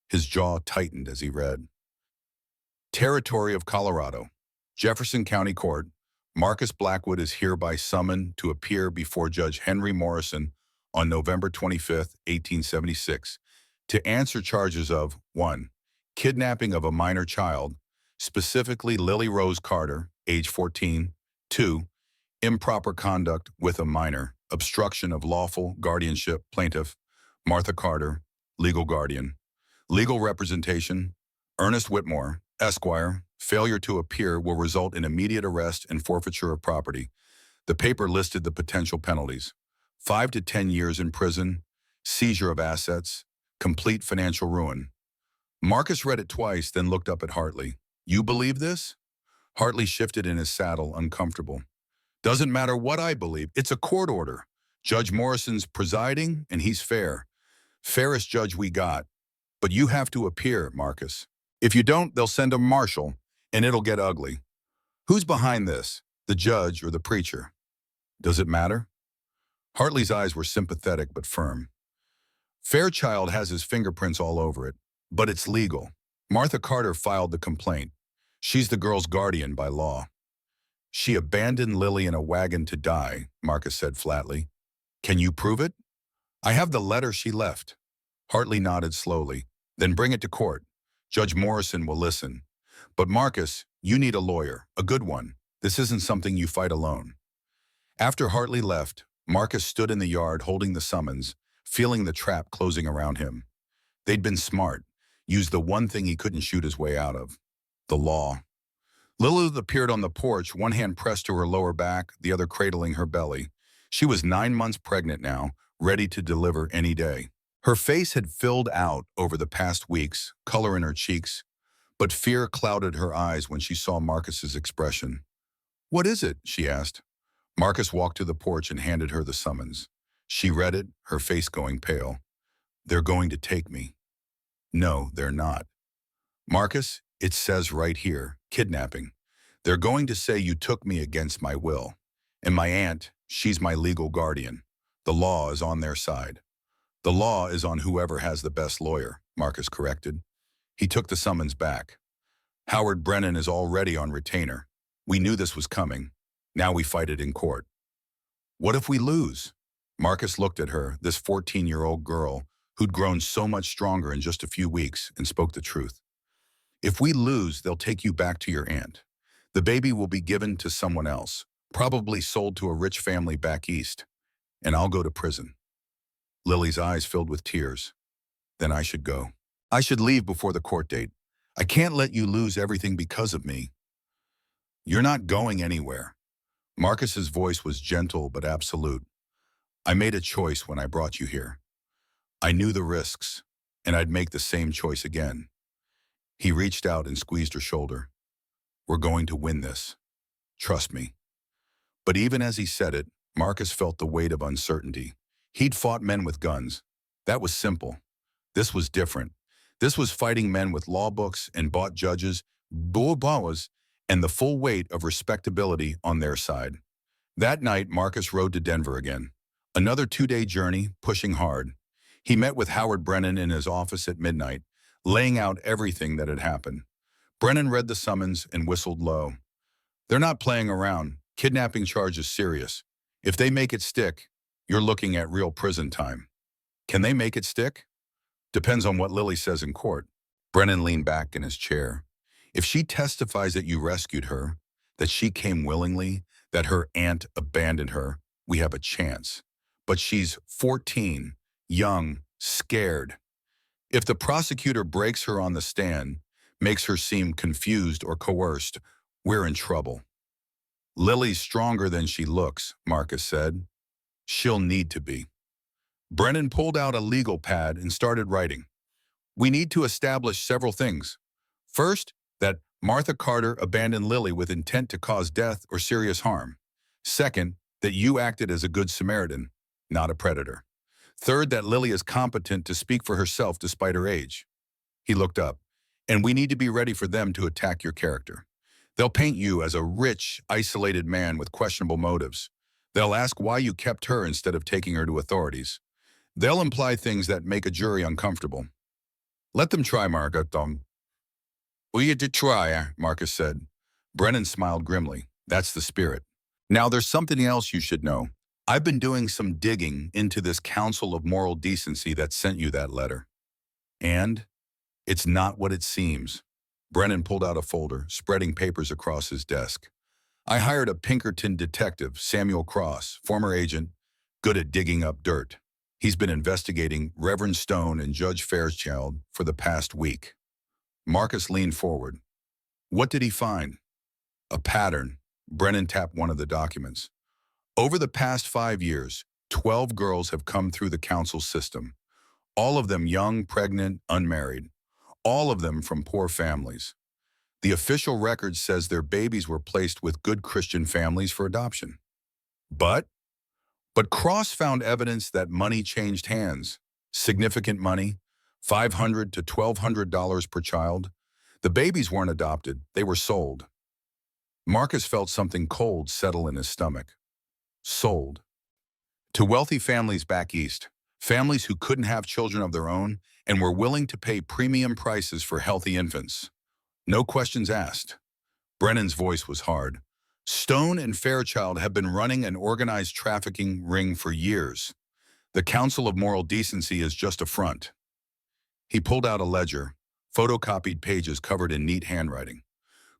His jaw tightened as he read. Territory of Colorado. Jefferson County Court. Marcus Blackwood is hereby summoned to appear before Judge Henry Morrison on November 25, 1876, to answer charges of 1. Kidnapping of a minor child, specifically Lily Rose Carter, age 14, 2. Improper conduct with a minor, obstruction of lawful guardianship, plaintiff, Martha Carter, legal guardian. Legal representation, Ernest Whitmore, Esquire, failure to appear will result in immediate arrest and forfeiture of property. The paper listed the potential penalties: 5 to 10 years in prison, seizure of assets, complete financial ruin. Marcus read it twice, then looked up at Hartley. You believe this? Hartley shifted in his saddle, uncomfortable. Doesn't matter what I believe. It's a court order. Judge Morrison's presiding, and he's fair. Fairest judge we got. But you have to appear, Marcus. If you don't, they'll send a marshal, and it'll get ugly. Who's behind this? The judge or the preacher? Does it matter? Hartley's eyes were sympathetic but firm. Fairchild has his fingerprints all over it, but it's legal. Martha Carter filed the complaint. She's the girl's guardian by law. She abandoned Lily in a wagon to die, Marcus said flatly. Can you prove it? I have the letter she left. Hartley nodded slowly. Then bring it to court. Judge Morrison will listen. But Marcus, you need a lawyer, a good one. This isn't something you fight alone. After Hartley left, Marcus stood in the yard holding the summons, feeling the trap closing around him. They'd been smart, used the one thing he couldn't shoot his way out of: the law. Lilith appeared on the porch, one hand pressed to her lower back, the other cradling her belly. She was 9 months pregnant now, ready to deliver any day. Her face had filled out over the past weeks, color in her cheeks, but fear clouded her eyes when she saw Marcus's expression. "What is it?" she asked. Marcus walked to the porch and handed her the summons. She read it, her face going pale. "They're going to take me." "No, they're not." "Marcus, it says right here, kidnapping. They're going to say you took me against my will. And my aunt, she's my legal guardian. The law is on their side." "The law is on whoever has the best lawyer," Marcus corrected. He took the summons back. "Howard Brennan is already on retainer. We knew this was coming. Now we fight it in court." "What if we lose?" Marcus looked at her, this 14-year-old girl who'd grown so much stronger in just a few weeks, and spoke the truth. "If we lose, they'll take you back to your aunt. The baby will be given to someone else, probably sold to a rich family back east, and I'll go to prison." Lily's eyes filled with tears. "Then I should go. I should leave before the court date. I can't let you lose everything because of me." "You're not going anywhere." Marcus's voice was gentle but absolute. "I made a choice when I brought you here. I knew the risks, and I'd make the same choice again." He reached out and squeezed her shoulder. "We're going to win this. Trust me." But even as he said it, Marcus felt the weight of uncertainty. He'd fought men with guns. That was simple. This was different. This was fighting men with law books and bought judges, boas, and the full weight of respectability on their side. That night, Marcus rode to Denver again. Another 2-day journey, pushing hard. He met with Howard Brennan in his office at midnight, laying out everything that had happened. Brennan read the summons and whistled low. "They're not playing around. Kidnapping charge is serious. If they make it stick, you're looking at real prison time." "Can they make it stick?" "Depends on what Lily says in court." Brennan leaned back in his chair. "If she testifies that you rescued her, that she came willingly, that her aunt abandoned her, we have a chance. But she's 14, young, scared. If the prosecutor breaks her on the stand, makes her seem confused or coerced, we're in trouble." "Lily's stronger than she looks," Marcus said. "She'll need to be." Brennan pulled out a legal pad and started writing. "We need to establish several things. First, that Martha Carter abandoned Lily with intent to cause death or serious harm. Second, that you acted as a good Samaritan, not a predator. Third, that Lily is competent to speak for herself despite her age." He looked up. "And we need to be ready for them to attack your character. They'll paint you as a rich, isolated man with questionable motives. They'll ask why you kept her instead of taking her to authorities. They'll imply things that make a jury uncomfortable. Let them try, Margaret. "We had to try," Marcus said. Brennan smiled grimly. "That's the spirit. Now there's something else you should know. I've been doing some digging into this Council of Moral Decency that sent you that letter. And it's not what it seems." Brennan pulled out a folder, spreading papers across his desk. "I hired a Pinkerton detective, Samuel Cross, former agent, good at digging up dirt. He's been investigating Reverend Stone and Judge Fairchild for the past week." Marcus leaned forward. "What did he find?" "A pattern." Brennan tapped one of the documents. "Over the past 5 years, 12 girls have come through the council system. All of them young, pregnant, unmarried. All of them from poor families. The official record says their babies were placed with good Christian families for adoption. But Cross found evidence that money changed hands. Significant money, $500 to $1,200 per child. The babies weren't adopted, they were sold." Marcus felt something cold settle in his stomach. Sold. To wealthy families back east, families who couldn't have children of their own and were willing to pay premium prices for healthy infants. No questions asked. Brennan's voice was hard. "Stone and Fairchild have been running an organized trafficking ring for years. The Council of Moral Decency is just a front." He pulled out a ledger, photocopied pages covered in neat handwriting.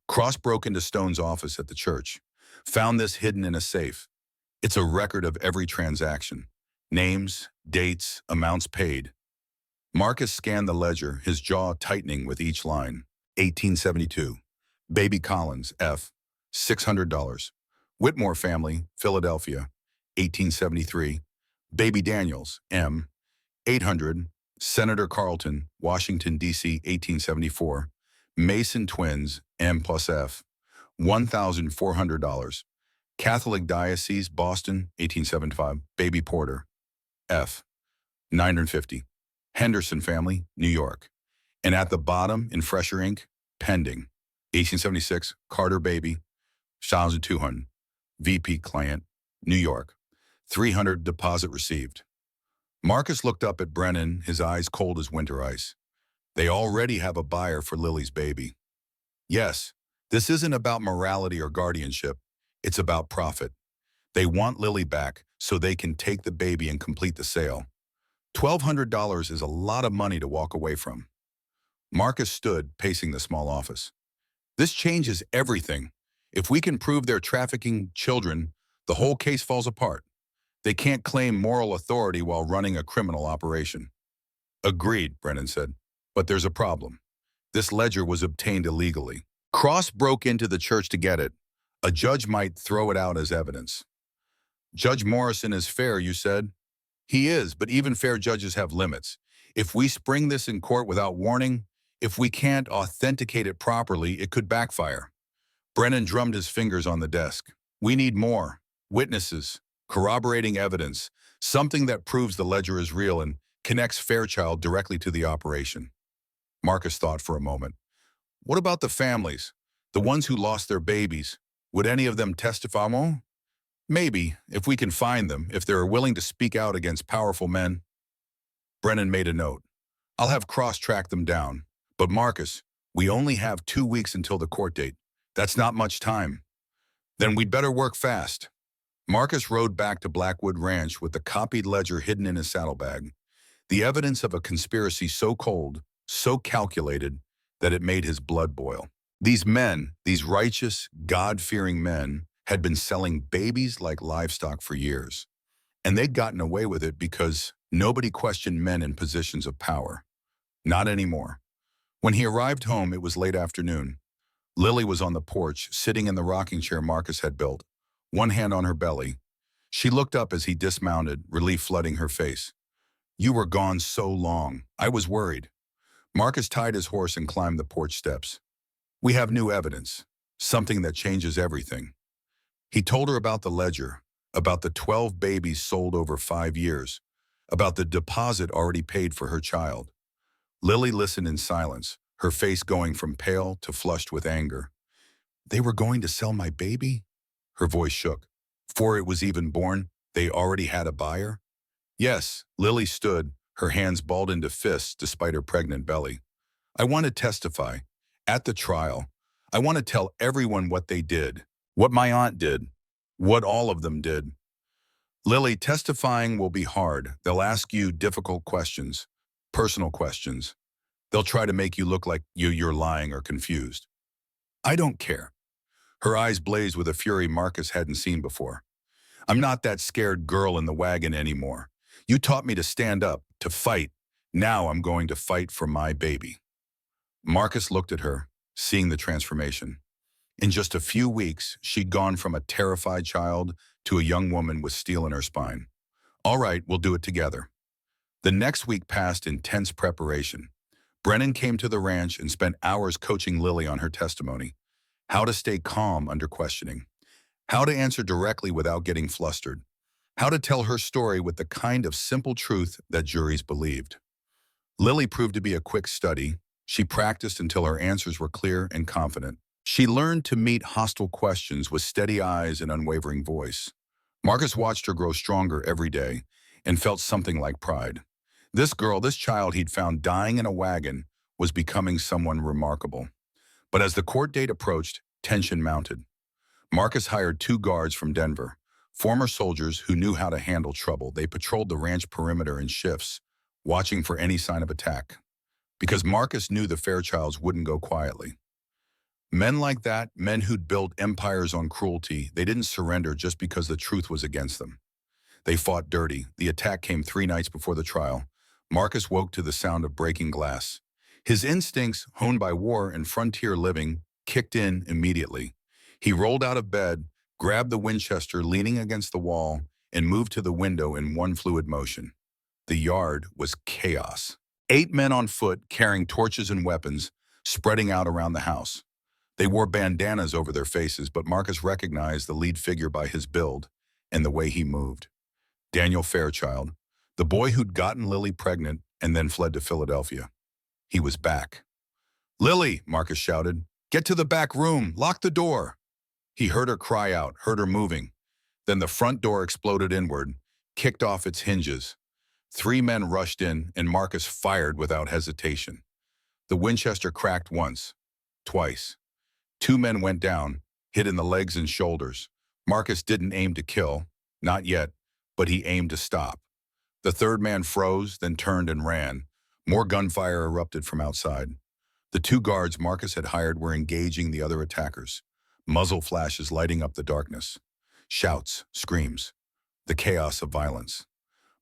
Cross broke into Stone's office at the church. Found this hidden in a safe. It's a record of every transaction. Names, dates, amounts paid. Marcus scanned the ledger, his jaw tightening with each line. 1872. Baby Collins, F., $600. Whitmore family, Philadelphia, 1873. Baby Daniels, M., 800. Senator Carlton, Washington, D.C., 1874. Mason twins, M plus F, $1,400. Catholic Diocese, Boston, 1875. Baby Porter, F, 950. Henderson family, New York. And at the bottom, in fresher ink, pending, 1876, Carter baby, 1,200. VP client, New York. 300 deposit received. Marcus looked up at Brennan, his eyes cold as winter ice. They already have a buyer for Lily's baby. Yes, this isn't about morality or guardianship. It's about profit. They want Lily back so they can take the baby and complete the sale. $1,200 is a lot of money to walk away from. Marcus stood, pacing the small office. This changes everything. If we can prove they're trafficking children, the whole case falls apart. They can't claim moral authority while running a criminal operation. Agreed, Brennan said. But there's a problem. This ledger was obtained illegally. Cross broke into the church to get it. A judge might throw it out as evidence. Judge Morrison is fair, you said? He is, but even fair judges have limits. If we spring this in court without warning, if we can't authenticate it properly, it could backfire. Brennan drummed his fingers on the desk. We need more. Witnesses, corroborating evidence, something that proves the ledger is real and connects Fairchild directly to the operation. Marcus thought for a moment. What about the families? The ones who lost their babies? Would any of them testify more? Maybe, if we can find them, if they're willing to speak out against powerful men. Brennan made a note. I'll have Cross track them down. But Marcus, we only have 2 weeks until the court date. That's not much time. Then we'd better work fast. Marcus rode back to Blackwood Ranch with the copied ledger hidden in his saddlebag. The evidence of a conspiracy so cold, so calculated, that it made his blood boil. These men, these righteous, God-fearing men, had been selling babies like livestock for years. And they'd gotten away with it because nobody questioned men in positions of power. Not anymore. When he arrived home, it was late afternoon. Lily was on the porch, sitting in the rocking chair Marcus had built, one hand on her belly. She looked up as he dismounted, relief flooding her face. You were gone so long. I was worried. Marcus tied his horse and climbed the porch steps. We have new evidence, something that changes everything. He told her about the ledger, about the 12 babies sold over 5 years, about the deposit already paid for her child. Lily listened in silence, her face going from pale to flushed with anger. They were going to sell my baby? Her voice shook. Before it was even born, they already had a buyer? Yes, Lily stood, her hands balled into fists despite her pregnant belly. I want to testify. At the trial, I want to tell everyone what they did, what my aunt did, what all of them did. Lily, testifying will be hard. They'll ask you difficult questions, personal questions. They'll try to make you look like you're lying or confused. I don't care. Her eyes blazed with a fury Marcus hadn't seen before. I'm not that scared girl in the wagon anymore. You taught me to stand up, to fight. Now I'm going to fight for my baby. Marcus looked at her, seeing the transformation. In just a few weeks, she'd gone from a terrified child to a young woman with steel in her spine. All right, we'll do it together. The next week passed in tense preparation. Brennan came to the ranch and spent hours coaching Lily on her testimony. How to stay calm under questioning. How to answer directly without getting flustered. How to tell her story with the kind of simple truth that juries believed. Lily proved to be a quick study. She practiced until her answers were clear and confident. She learned to meet hostile questions with steady eyes and unwavering voice. Marcus watched her grow stronger every day and felt something like pride. This girl, this child he'd found dying in a wagon, was becoming someone remarkable. But as the court date approached, tension mounted. Marcus hired 2 guards from Denver, former soldiers who knew how to handle trouble. They patrolled the ranch perimeter in shifts, watching for any sign of attack. Because Marcus knew the Fairchilds wouldn't go quietly. Men like that, men who'd built empires on cruelty, they didn't surrender just because the truth was against them. They fought dirty. The attack came 3 nights before the trial. Marcus woke to the sound of breaking glass. His instincts, honed by war and frontier living, kicked in immediately. He rolled out of bed, grabbed the Winchester leaning against the wall, and moved to the window in one fluid motion. The yard was chaos. 8 men on foot carrying torches and weapons, spreading out around the house. They wore bandanas over their faces, but Marcus recognized the lead figure by his build and the way he moved. Daniel Fairchild, the boy who'd gotten Lily pregnant and then fled to Philadelphia. He was back. "Lily," Marcus shouted, "get to the back room, lock the door." He heard her cry out, heard her moving. Then the front door exploded inward, kicked off its hinges. 3 men rushed in, and Marcus fired without hesitation. The Winchester cracked once, twice. 2 men went down, hit in the legs and shoulders. Marcus didn't aim to kill, not yet, but he aimed to stop. The 3rd man froze, then turned and ran. More gunfire erupted from outside. The 2 guards Marcus had hired were engaging the other attackers, muzzle flashes lighting up the darkness. Shouts, screams, the chaos of violence.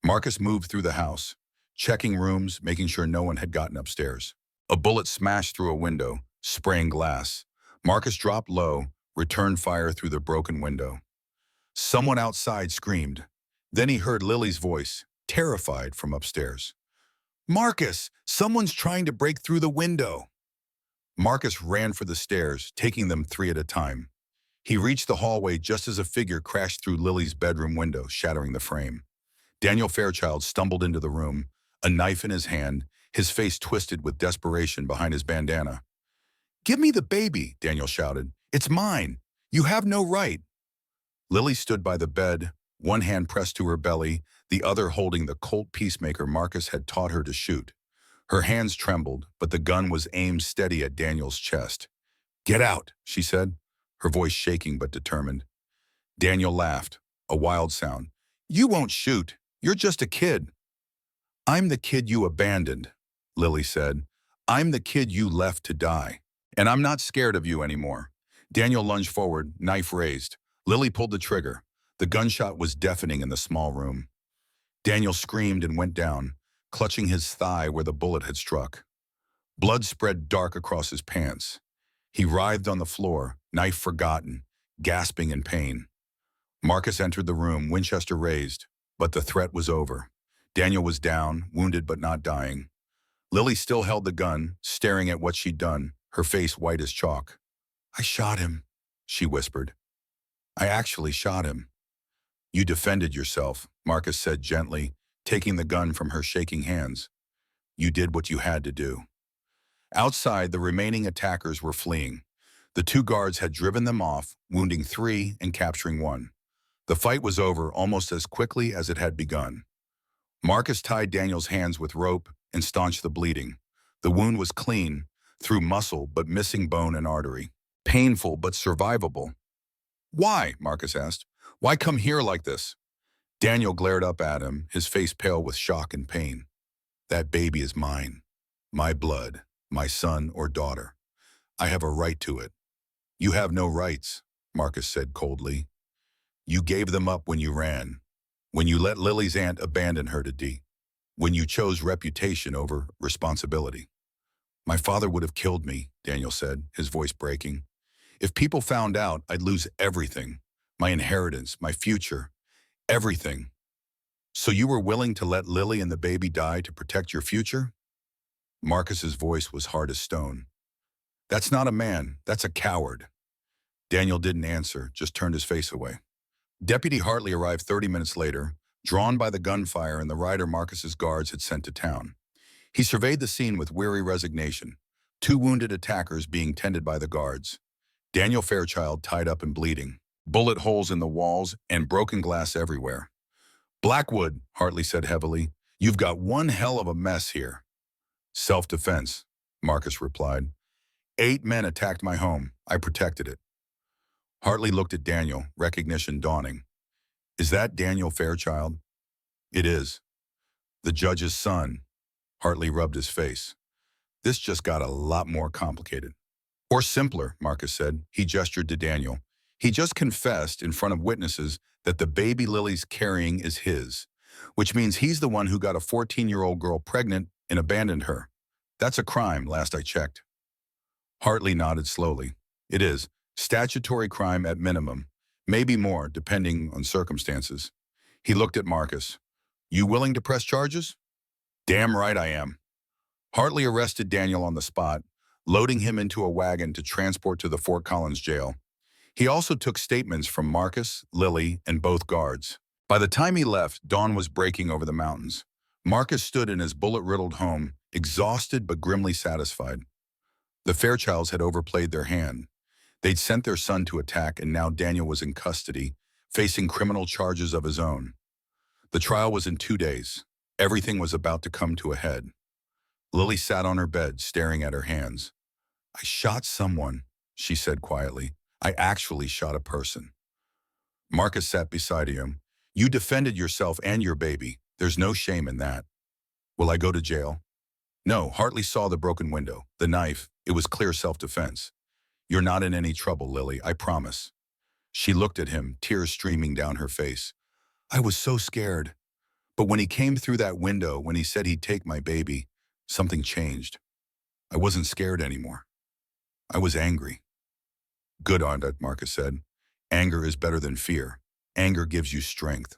Marcus moved through the house, checking rooms, making sure no one had gotten upstairs. A bullet smashed through a window, spraying glass. Marcus dropped low, returned fire through the broken window. Someone outside screamed. Then he heard Lily's voice, terrified, from upstairs. "Marcus, someone's trying to break through the window." Marcus ran for the stairs, taking them 3 at a time. He reached the hallway just as a figure crashed through Lily's bedroom window, shattering the frame. Daniel Fairchild stumbled into the room, a knife in his hand, his face twisted with desperation behind his bandana. "Give me the baby," Daniel shouted. "It's mine. You have no right." Lily stood by the bed, one hand pressed to her belly, the other holding the Colt peacemaker Marcus had taught her to shoot. Her hands trembled, but the gun was aimed steady at Daniel's chest. "Get out," she said, her voice shaking but determined. Daniel laughed, a wild sound. "You won't shoot. You're just a kid." "I'm the kid you abandoned," Lily said. "I'm the kid you left to die. And I'm not scared of you anymore." Daniel lunged forward, knife raised. Lily pulled the trigger. The gunshot was deafening in the small room. Daniel screamed and went down, clutching his thigh where the bullet had struck. Blood spread dark across his pants. He writhed on the floor, knife forgotten, gasping in pain. Marcus entered the room, Winchester raised, but the threat was over. Daniel was down, wounded but not dying. Lily still held the gun, staring at what she'd done, her face white as chalk. "I shot him," she whispered. "I actually shot him." "You defended yourself," Marcus said gently, taking the gun from her shaking hands. "You did what you had to do." Outside, the remaining attackers were fleeing. The 2 guards had driven them off, wounding 3 and capturing 1. The fight was over almost as quickly as it had begun. Marcus tied Daniel's hands with rope and staunched the bleeding. The wound was clean, through muscle but missing bone and artery. Painful but survivable. "Why?" Marcus asked. "Why come here like this?" Daniel glared up at him, his face pale with shock and pain. "That baby is mine. My blood, my son or daughter. I have a right to it." "You have no rights," Marcus said coldly. "You gave them up when you ran, when you let Lily's aunt abandon her to D, when you chose reputation over responsibility." "My father would have killed me," Daniel said, his voice breaking. "If people found out, I'd lose everything, my inheritance, my future, everything. So you were willing to let Lily and the baby die to protect your future?" Marcus's voice was hard as stone. "That's not a man, that's a coward." Daniel didn't answer, just turned his face away. Deputy Hartley arrived 30 minutes later, drawn by the gunfire and the rider Marcus's guards had sent to town. He surveyed the scene with weary resignation, 2 wounded attackers being tended by the guards. Daniel Fairchild tied up and bleeding, bullet holes in the walls and broken glass everywhere. "Blackwood," Hartley said heavily, "you've got one hell of a mess here." "Self-defense," Marcus replied. 8 men attacked my home. I protected it." Hartley looked at Daniel, recognition dawning. "Is that Daniel Fairchild?" "It is." "The judge's son." Hartley rubbed his face. "This just got a lot more complicated." "Or simpler," Marcus said. He gestured to Daniel. "He just confessed in front of witnesses that the baby Lily's carrying is his, which means he's the one who got a 14-year-old girl pregnant and abandoned her. That's a crime, last I checked." Hartley nodded slowly. It is. Statutory crime at minimum. Maybe more, depending on circumstances. He looked at Marcus. You willing to press charges? Damn right I am. Hartley arrested Daniel on the spot, loading him into a wagon to transport to the Fort Collins jail. He also took statements from Marcus, Lily, and both guards. By the time he left, dawn was breaking over the mountains. Marcus stood in his bullet-riddled home, exhausted but grimly satisfied. The Fairchilds had overplayed their hand. They'd sent their son to attack, and now Daniel was in custody, facing criminal charges of his own. The trial was in 2 days. Everything was about to come to a head. Lily sat on her bed, staring at her hands. I shot someone, she said quietly. I actually shot a person. Marcus sat beside him. You defended yourself and your baby. There's no shame in that. Will I go to jail? No, Hartley saw the broken window, the knife. It was clear self-defense. You're not in any trouble, Lily, I promise. She looked at him, tears streaming down her face. I was so scared. But when he came through that window, when he said he'd take my baby, something changed. I wasn't scared anymore. I was angry. Good on that, Marcus said. Anger is better than fear. Anger gives you strength.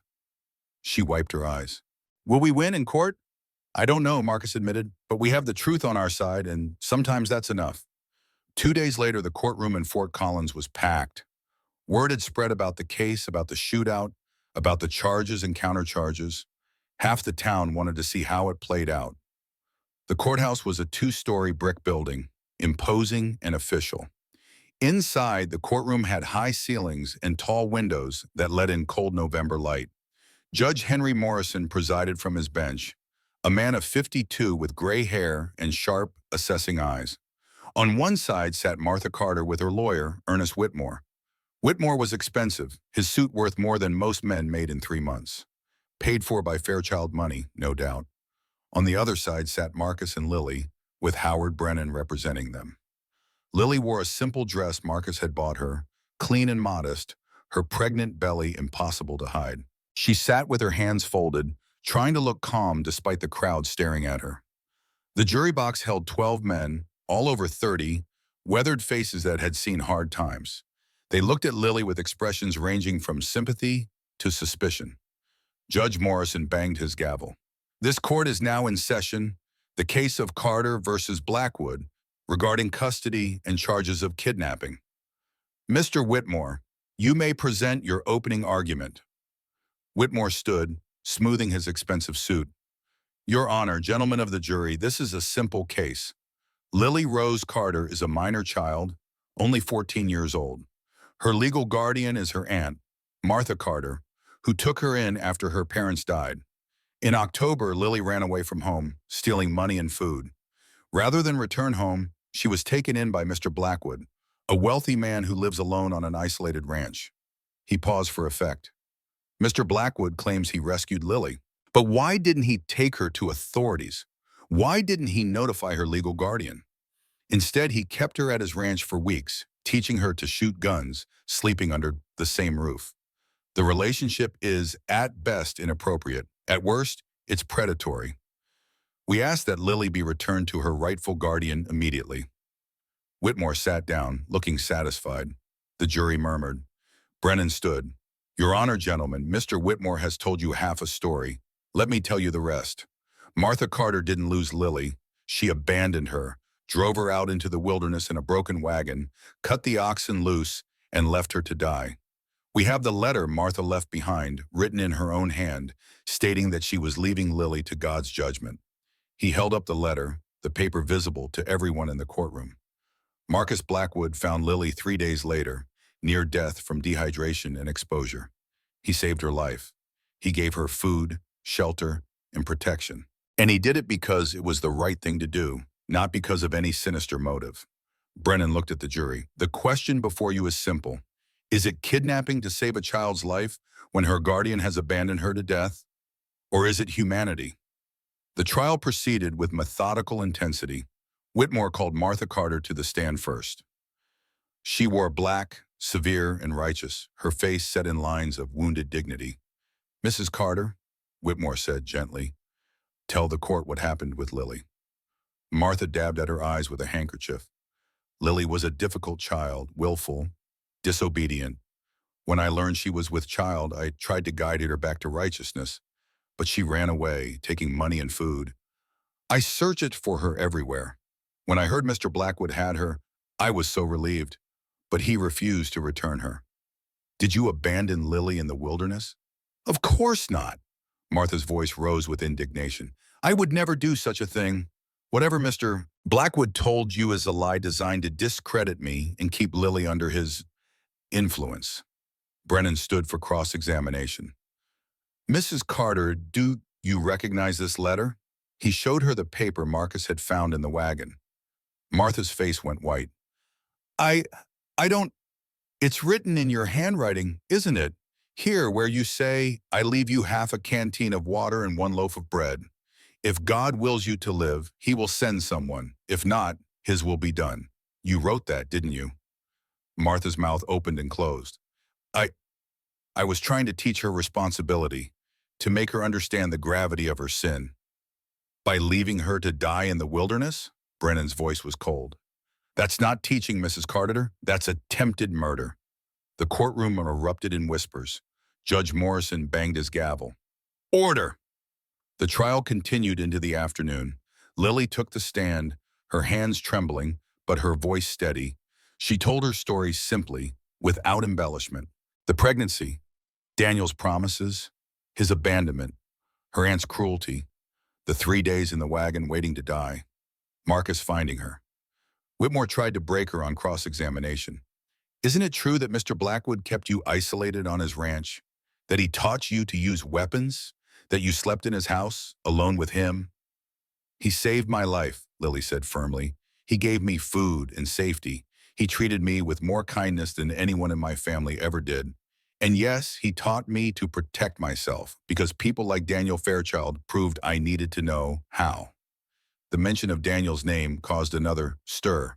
She wiped her eyes. Will we win in court? I don't know, Marcus admitted, but we have the truth on our side, and sometimes that's enough. 2 days later, the courtroom in Fort Collins was packed. Word had spread about the case, about the shootout, about the charges and countercharges. Half the town wanted to see how it played out. The courthouse was a 2-story brick building, imposing and official. Inside, the courtroom had high ceilings and tall windows that let in cold November light. Judge Henry Morrison presided from his bench, a man of 52 with gray hair and sharp, assessing eyes. On one side sat Martha Carter with her lawyer, Ernest Whitmore. Whitmore was expensive, his suit worth more than most men made in 3 months. Paid for by Fairchild money, no doubt. On the other side sat Marcus and Lily, with Howard Brennan representing them. Lily wore a simple dress Marcus had bought her, clean and modest, her pregnant belly impossible to hide. She sat with her hands folded, trying to look calm despite the crowd staring at her. The jury box held 12 men, all over 30, weathered faces that had seen hard times. They looked at Lily with expressions ranging from sympathy to suspicion. Judge Morrison banged his gavel. This court is now in session, the case of Carter versus Blackwood, regarding custody and charges of kidnapping. Mr. Whitmore, you may present your opening argument. Whitmore stood, smoothing his expensive suit. Your Honor, gentlemen of the jury, this is a simple case. Lily Rose Carter is a minor child, only 14 years old. Her legal guardian is her aunt, Martha Carter, who took her in after her parents died. In October, Lily ran away from home, stealing money and food. Rather than return home, she was taken in by Mr. Blackwood, a wealthy man who lives alone on an isolated ranch. He paused for effect. Mr. Blackwood claims he rescued Lily. But why didn't he take her to authorities? Why didn't he notify her legal guardian? Instead, he kept her at his ranch for weeks, teaching her to shoot guns, sleeping under the same roof. The relationship is, at best, inappropriate. At worst, it's predatory. We ask that Lily be returned to her rightful guardian immediately. Whitmore sat down, looking satisfied. The jury murmured. Brennan stood. Your Honor, gentlemen, Mr. Whitmore has told you half a story. Let me tell you the rest. Martha Carter didn't lose Lily. She abandoned her, drove her out into the wilderness in a broken wagon, cut the oxen loose, and left her to die. We have the letter Martha left behind, written in her own hand, stating that she was leaving Lily to God's judgment. He held up the letter, the paper visible to everyone in the courtroom. Marcus Blackwood found Lily 3 days later, near death from dehydration and exposure. He saved her life. He gave her food, shelter, and protection. And he did it because it was the right thing to do, not because of any sinister motive. Brennan looked at the jury. The question before you is simple. Is it kidnapping to save a child's life when her guardian has abandoned her to death? Or is it humanity? The trial proceeded with methodical intensity. Whitmore called Martha Carter to the stand first. She wore black, severe, and righteous, her face set in lines of wounded dignity. Mrs. Carter, Whitmore said gently, tell the court what happened with Lily. Martha dabbed at her eyes with a handkerchief. Lily was a difficult child, willful, disobedient. When I learned she was with child, I tried to guide her back to righteousness, but she ran away, taking money and food. I searched for her everywhere. When I heard Mr. Blackwood had her, I was so relieved, but he refused to return her. Did you abandon Lily in the wilderness? Of course not. Martha's voice rose with indignation. I would never do such a thing. Whatever Mr. Blackwood told you is a lie designed to discredit me and keep Lily under his influence. Brennan stood for cross-examination. Mrs. Carter, do you recognize this letter? He showed her the paper Marcus had found in the wagon. Martha's face went white. I, I don't, it's written in your handwriting, isn't it? Here, where you say, I leave you half a canteen of water and one loaf of bread. If God wills you to live, he will send someone. If not, his will be done. You wrote that, didn't you? Martha's mouth opened and closed. I, I was trying to teach her responsibility, to make her understand the gravity of her sin. By leaving her to die in the wilderness? Brennan's voice was cold. That's not teaching, Mrs. Carter. That's attempted murder. The courtroom erupted in whispers. Judge Morrison banged his gavel. Order! The trial continued into the afternoon. Lily took the stand, her hands trembling, but her voice steady. She told her story simply, without embellishment. The pregnancy, Daniel's promises, his abandonment, her aunt's cruelty, the 3 days in the wagon waiting to die, Marcus finding her. Whitmore tried to break her on cross-examination. Isn't it true that Mr. Blackwood kept you isolated on his ranch? That he taught you to use weapons? That you slept in his house, alone with him? He saved my life, Lily said firmly. He gave me food and safety. He treated me with more kindness than anyone in my family ever did. And yes, he taught me to protect myself, because people like Daniel Fairchild proved I needed to know how. The mention of Daniel's name caused another stir.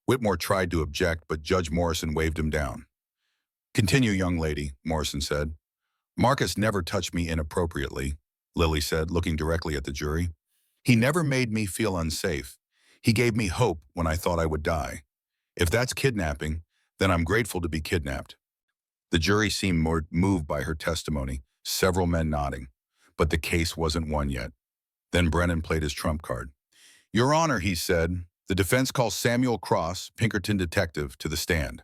Whitmore tried to object, but Judge Morrison waved him down. Continue, young lady, Morrison said. Marcus never touched me inappropriately, Lily said, looking directly at the jury. He never made me feel unsafe. He gave me hope when I thought I would die. If that's kidnapping, then I'm grateful to be kidnapped. The jury seemed more moved by her testimony, several men nodding. But the case wasn't won yet. Then Brennan played his trump card. Your Honor, he said, the defense calls Samuel Cross, Pinkerton detective, to the stand.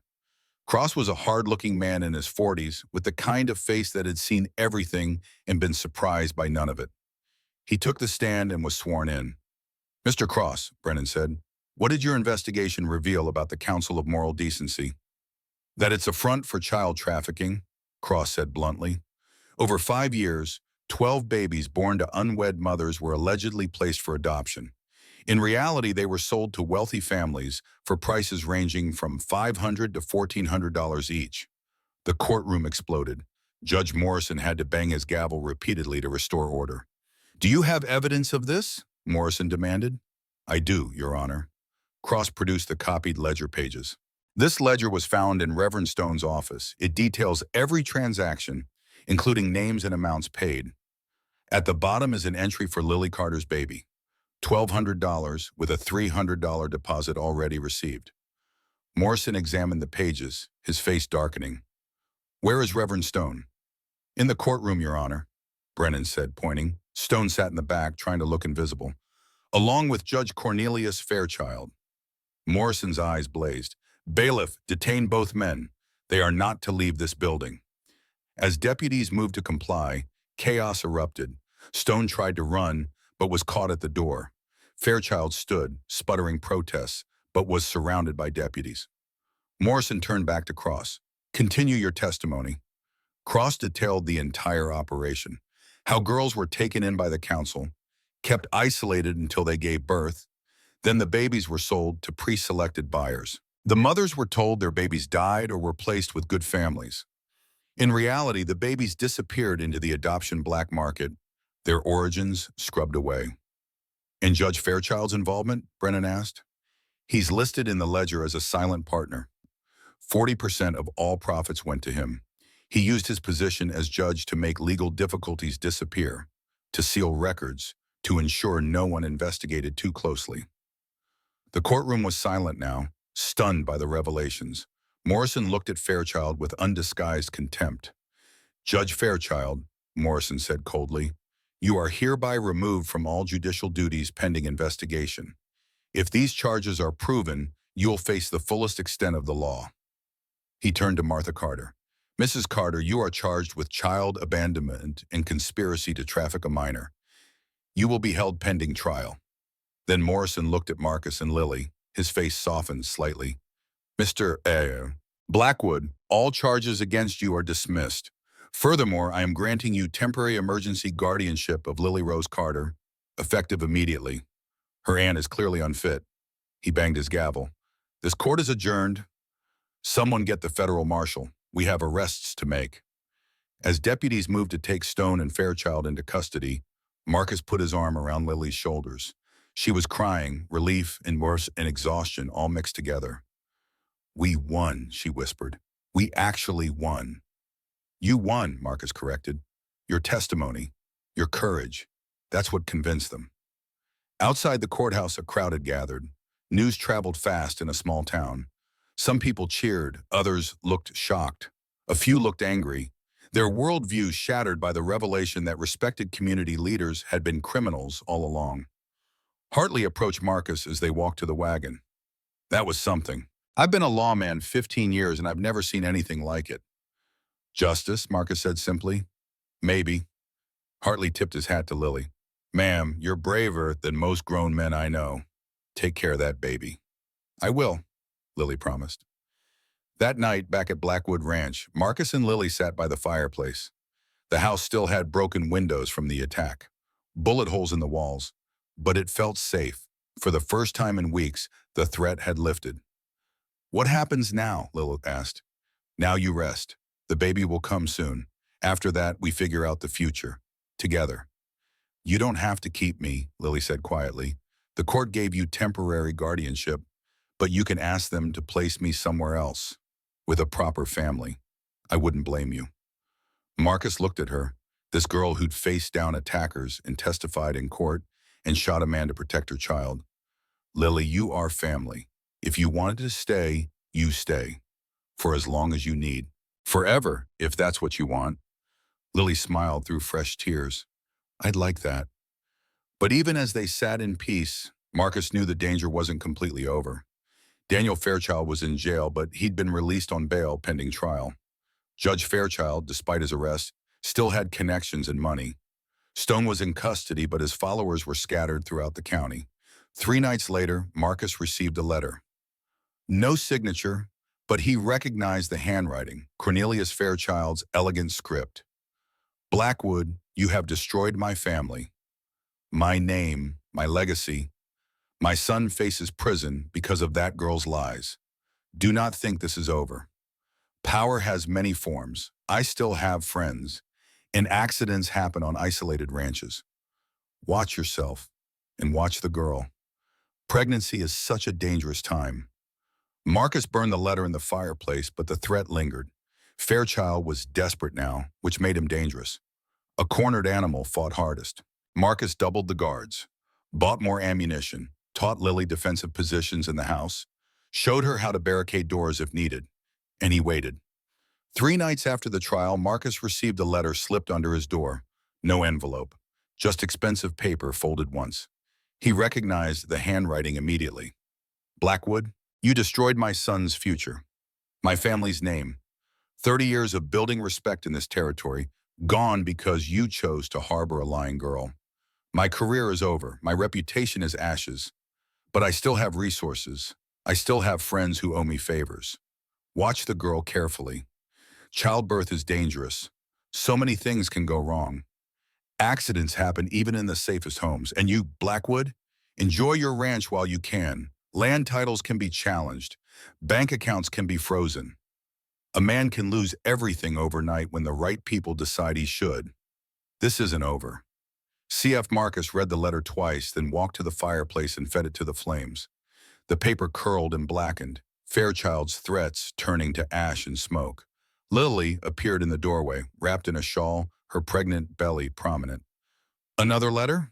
Cross was a hard-looking man in his 40s with the kind of face that had seen everything and been surprised by none of it. He took the stand and was sworn in. Mr. Cross, Brennan said, what did your investigation reveal about the Council of Moral Decency? That it's a front for child trafficking, Cross said bluntly. Over 5 years, 12 babies born to unwed mothers were allegedly placed for adoption. In reality, they were sold to wealthy families for prices ranging from $500 to $1,400 each. The courtroom exploded. Judge Morrison had to bang his gavel repeatedly to restore order. Do you have evidence of this? Morrison demanded. I do, Your Honor. Cross produced the copied ledger pages. This ledger was found in Reverend Stone's office. It details every transaction, including names and amounts paid. At the bottom is an entry for Lily Carter's baby. $1,200 with a $300 deposit already received. Morrison examined the pages, his face darkening. Where is Reverend Stone? In the courtroom, Your Honor, Brennan said, pointing. Stone sat in the back, trying to look invisible, along with Judge Cornelius Fairchild. Morrison's eyes blazed. Bailiff, detain both men. They are not to leave this building. As deputies moved to comply, chaos erupted. Stone tried to run, but was caught at the door. Fairchild stood, sputtering protests, but was surrounded by deputies. Morrison turned back to Cross. Continue your testimony. Cross detailed the entire operation. How girls were taken in by the council, kept isolated until they gave birth, then the babies were sold to pre-selected buyers. The mothers were told their babies died or were placed with good families. In reality, the babies disappeared into the adoption black market, their origins scrubbed away. And Judge Fairchild's involvement, Brennan asked? He's listed in the ledger as a silent partner. 40% of all profits went to him. He used his position as judge to make legal difficulties disappear, to seal records, to ensure no one investigated too closely. The courtroom was silent now, stunned by the revelations. Morrison looked at Fairchild with undisguised contempt. "Judge Fairchild," Morrison said coldly, "you are hereby removed from all judicial duties pending investigation. If these charges are proven, you will face the fullest extent of the law." He turned to Martha Carter. "Mrs. Carter, you are charged with child abandonment and conspiracy to traffic a minor. You will be held pending trial." Then Morrison looked at Marcus and Lily. His face softened slightly. "Mr. Blackwood, all charges against you are dismissed. Furthermore, I am granting you temporary emergency guardianship of Lily Rose Carter, effective immediately. Her aunt is clearly unfit." He banged his gavel. "This court is adjourned. Someone get the federal marshal. We have arrests to make." As deputies moved to take Stone and Fairchild into custody, Marcus put his arm around Lily's shoulders. She was crying, relief and exhaustion all mixed together. "We won," she whispered. "We actually won." "You won," Marcus corrected. "Your testimony, your courage, that's what convinced them." Outside the courthouse, a crowd had gathered. News traveled fast in a small town. Some people cheered, others looked shocked. A few looked angry, their worldview shattered by the revelation that respected community leaders had been criminals all along. Hartley approached Marcus as they walked to the wagon. "That was something. I've been a lawman 15 years and I've never seen anything like it." "Justice," Marcus said simply. "Maybe." Hartley tipped his hat to Lily. "Ma'am, you're braver than most grown men I know. Take care of that baby." "I will," Lily promised. That night, back at Blackwood Ranch, Marcus and Lily sat by the fireplace. The house still had broken windows from the attack, bullet holes in the walls, but it felt safe. For the first time in weeks, the threat had lifted. "What happens now?" Lily asked. "Now you rest. The baby will come soon. After that, we figure out the future. Together." "You don't have to keep me," Lily said quietly. "The court gave you temporary guardianship, but you can ask them to place me somewhere else, with a proper family. I wouldn't blame you." Marcus looked at her, this girl who'd faced down attackers and testified in court and shot a man to protect her child. "Lily, you are family. If you wanted to stay, you stay. For as long as you need. Forever, if that's what you want." Lily smiled through fresh tears. "I'd like that." But even as they sat in peace, Marcus knew the danger wasn't completely over. Daniel Fairchild was in jail, but he'd been released on bail pending trial. Judge Fairchild, despite his arrest, still had connections and money. Stone was in custody, but his followers were scattered throughout the county. 3 nights later, Marcus received a letter. No signature, but he recognized the handwriting, Cornelius Fairchild's elegant script. "Blackwood, you have destroyed my family. My name, my legacy. My son faces prison because of that girl's lies. Do not think this is over. Power has many forms. I still have friends, and accidents happen on isolated ranches. Watch yourself, and watch the girl. Pregnancy is such a dangerous time." Marcus burned the letter in the fireplace, but the threat lingered. Fairchild was desperate now, which made him dangerous. A cornered animal fought hardest. Marcus doubled the guards, bought more ammunition, taught Lily defensive positions in the house, showed her how to barricade doors if needed, and he waited. 3 nights after the trial, Marcus received a letter slipped under his door. No envelope, just expensive paper folded once. He recognized the handwriting immediately. "Blackwood, you destroyed my son's future, my family's name. 30 years of building respect in this territory, gone because you chose to harbor a lying girl. My career is over, my reputation is ashes, but I still have resources. I still have friends who owe me favors. Watch the girl carefully. Childbirth is dangerous. So many things can go wrong. Accidents happen even in the safest homes. And you, Blackwood, enjoy your ranch while you can. Land titles can be challenged. Bank accounts can be frozen. A man can lose everything overnight when the right people decide he should. This isn't over." C.F. Marcus read the letter twice, then walked to the fireplace and fed it to the flames. The paper curled and blackened, Fairchild's threats turning to ash and smoke. Lily appeared in the doorway, wrapped in a shawl, her pregnant belly prominent. "Another letter?"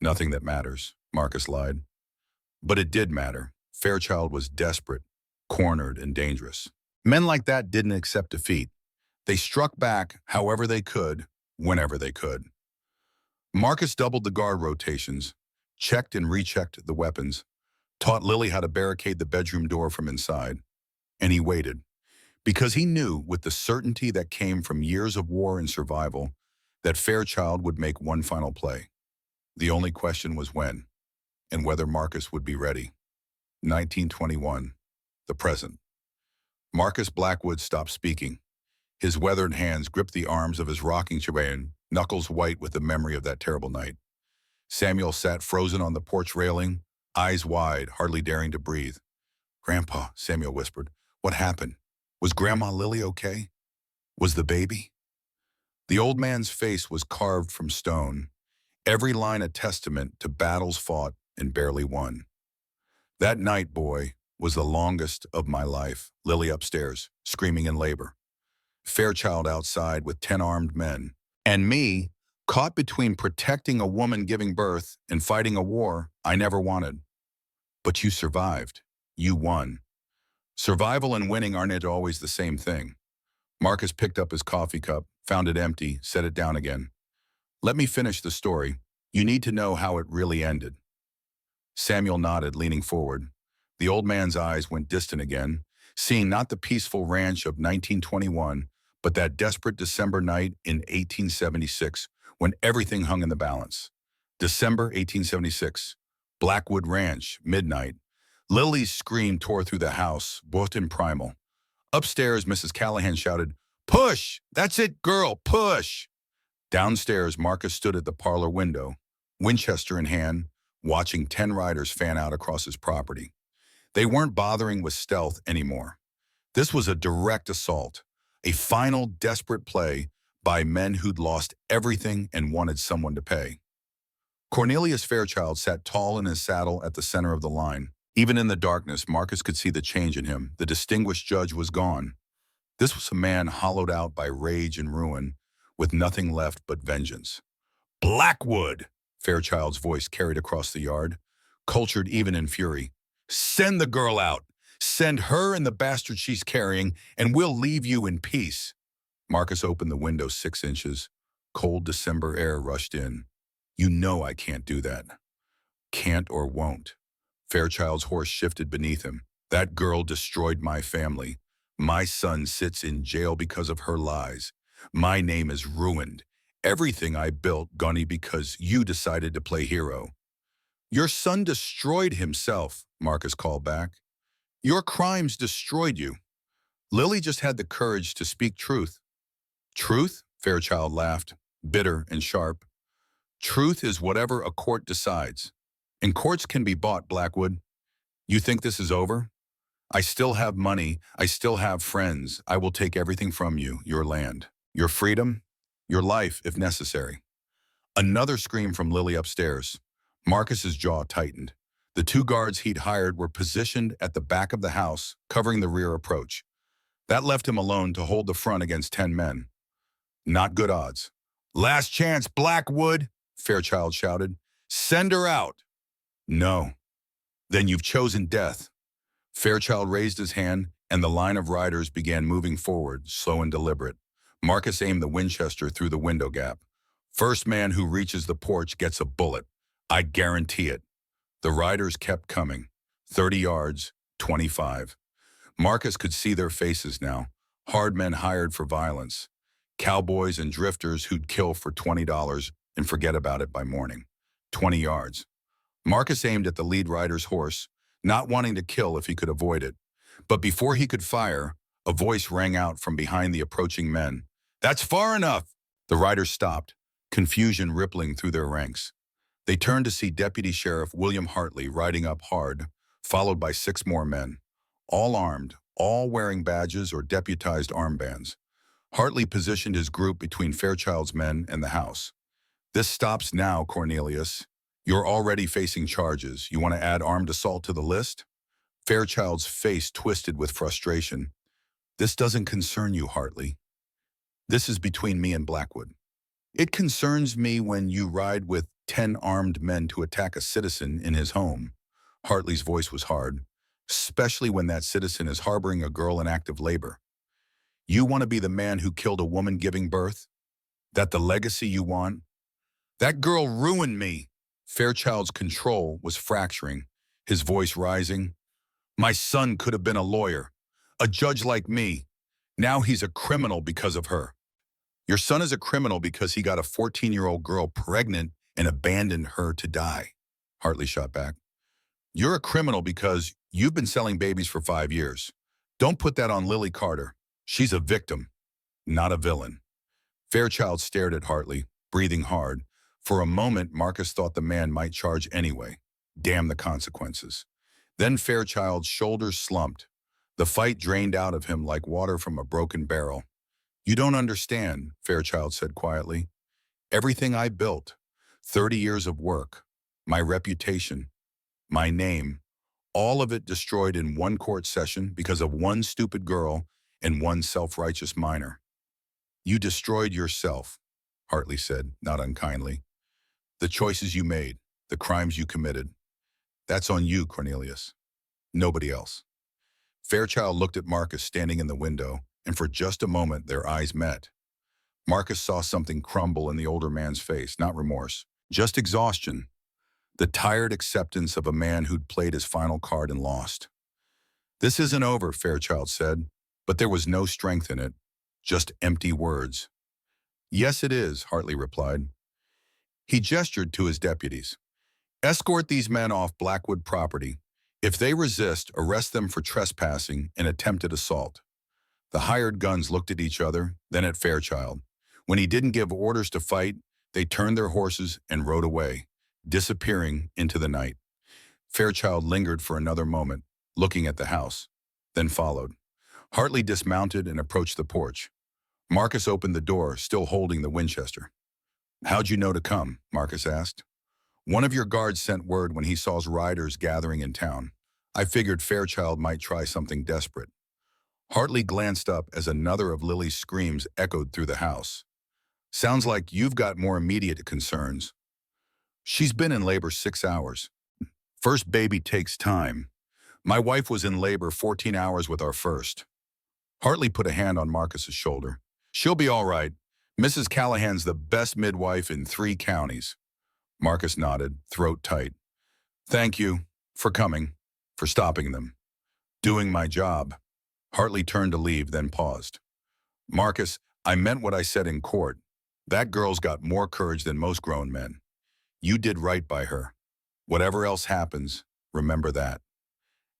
"Nothing that matters," Marcus lied. But it did matter. Fairchild was desperate, cornered, and dangerous. Men like that didn't accept defeat. They struck back however they could, whenever they could. Marcus doubled the guard rotations, checked and rechecked the weapons, taught Lily how to barricade the bedroom door from inside, and he waited. Because he knew, with the certainty that came from years of war and survival, that Fairchild would make one final play. The only question was when, and whether Marcus would be ready. 1921, the present. Marcus Blackwood stopped speaking. His weathered hands gripped the arms of his rocking chair, knuckles white with the memory of that terrible night. Samuel sat frozen on the porch railing, eyes wide, hardly daring to breathe. "Grandpa," Samuel whispered, "what happened? Was Grandma Lily okay? Was the baby?" The old man's face was carved from stone, every line a testament to battles fought and barely won. "That night, boy, was the longest of my life. Lily upstairs, screaming in labor. Fairchild outside with 10 armed men. And me, caught between protecting a woman giving birth and fighting a war I never wanted. But you survived. You won. Survival and winning aren't always the same thing." Marcus picked up his coffee cup, found it empty, set it down again. "Let me finish the story. You need to know how it really ended." Samuel nodded, leaning forward. The old man's eyes went distant again, seeing not the peaceful ranch of 1921, but that desperate December night in 1876, when everything hung in the balance. December 1876, Blackwood Ranch, midnight. Lily's scream tore through the house, both in primal. Upstairs, Mrs. Callahan shouted, "Push! That's it, girl, push!" Downstairs, Marcus stood at the parlor window, Winchester in hand, watching 10 riders fan out across his property. They weren't bothering with stealth anymore. This was a direct assault, a final desperate play by men who'd lost everything and wanted someone to pay. Cornelius Fairchild sat tall in his saddle at the center of the line. Even in the darkness, Marcus could see the change in him. The distinguished judge was gone. This was a man hollowed out by rage and ruin, with nothing left but vengeance. "Blackwood!" Fairchild's voice carried across the yard, cultured even in fury. "Send the girl out. Send her and the bastard she's carrying, and we'll leave you in peace." Marcus opened the window 6 inches. Cold December air rushed in. "You know I can't do that." "Can't or won't." Fairchild's horse shifted beneath him. "That girl destroyed my family. My son sits in jail because of her lies. My name is ruined. Everything I built, Gunny, because you decided to play hero." "Your son destroyed himself," Marcus called back. "Your crimes destroyed you. Lily just had the courage to speak truth." "Truth?" Fairchild laughed, bitter and sharp. "Truth is whatever a court decides. And courts can be bought, Blackwood. You think this is over? I still have money. I still have friends. I will take everything from you, your land, your freedom, your life, if necessary." Another scream from Lily upstairs. Marcus's jaw tightened. The 2 guards he'd hired were positioned at the back of the house, covering the rear approach. That left him alone to hold the front against 10 men. Not good odds. "Last chance, Blackwood!" Fairchild shouted. "Send her out." "No." "Then you've chosen death." Fairchild raised his hand, and the line of riders began moving forward, slow and deliberate. Marcus aimed the Winchester through the window gap. "First man who reaches the porch gets a bullet. I guarantee it." The riders kept coming. 30 yards, 25. Marcus could see their faces now. Hard men hired for violence. Cowboys and drifters who'd kill for $20 and forget about it by morning. 20 yards. Marcus aimed at the lead rider's horse, not wanting to kill if he could avoid it. But before he could fire, a voice rang out from behind the approaching men. "That's far enough!" The riders stopped, confusion rippling through their ranks. They turned to see Deputy Sheriff William Hartley riding up hard, followed by 6 more men. All armed, all wearing badges or deputized armbands. Hartley positioned his group between Fairchild's men and the house. "This stops now, Cornelius. You're already facing charges. You want to add armed assault to the list?" Fairchild's face twisted with frustration. "This doesn't concern you, Hartley. This is between me and Blackwood. It concerns me when you ride with 10 armed men to attack a citizen in his home." Hartley's voice was hard. especially when that citizen is harboring a girl in active labor. You want to be the man who killed a woman giving birth? That the legacy you want? That girl ruined me. Fairchild's control was fracturing, his voice rising. My son could have been a lawyer, a judge like me. Now he's a criminal because of her. Your son is a criminal because he got a 14-year-old girl pregnant and abandoned her to die. Hartley shot back. You're a criminal because you've been selling babies for 5 years. Don't put that on Lily Carter. She's a victim, not a villain. Fairchild stared at Hartley, breathing hard. For a moment, Marcus thought the man might charge anyway. Damn the consequences. Then Fairchild's shoulders slumped. The fight drained out of him like water from a broken barrel. You don't understand, Fairchild said quietly. Everything I built, 30 years of work, my reputation, my name, all of it destroyed in one court session because of one stupid girl and one self-righteous minor. You destroyed yourself, Hartley said, not unkindly. The choices you made, the crimes you committed. That's on you, Cornelius. Nobody else. Fairchild looked at Marcus standing in the window, and for just a moment their eyes met. Marcus saw something crumble in the older man's face, not remorse, just exhaustion. The tired acceptance of a man who'd played his final card and lost. This isn't over, Fairchild said, but there was no strength in it, just empty words. Yes, it is, Hartley replied. He gestured to his deputies. Escort these men off Blackwood property. If they resist, arrest them for trespassing and attempted assault. The hired guns looked at each other, then at Fairchild. When he didn't give orders to fight, they turned their horses and rode away, disappearing into the night. Fairchild lingered for another moment, looking at the house, then followed. Hartley dismounted and approached the porch. Marcus opened the door, still holding the Winchester. How'd you know to come? Marcus asked. One of your guards sent word when he saw riders gathering in town. I figured Fairchild might try something desperate. Hartley glanced up as another of Lily's screams echoed through the house. Sounds like you've got more immediate concerns. She's been in labor 6 hours. First baby takes time. My wife was in labor 14 hours with our first. Hartley put a hand on Marcus's shoulder. She'll be all right. Mrs. Callahan's the best midwife in 3 counties. Marcus nodded, throat tight. Thank you for coming, for stopping them. Doing my job. Hartley turned to leave, then paused. Marcus, I meant what I said in court. That girl's got more courage than most grown men. You did right by her. Whatever else happens, remember that.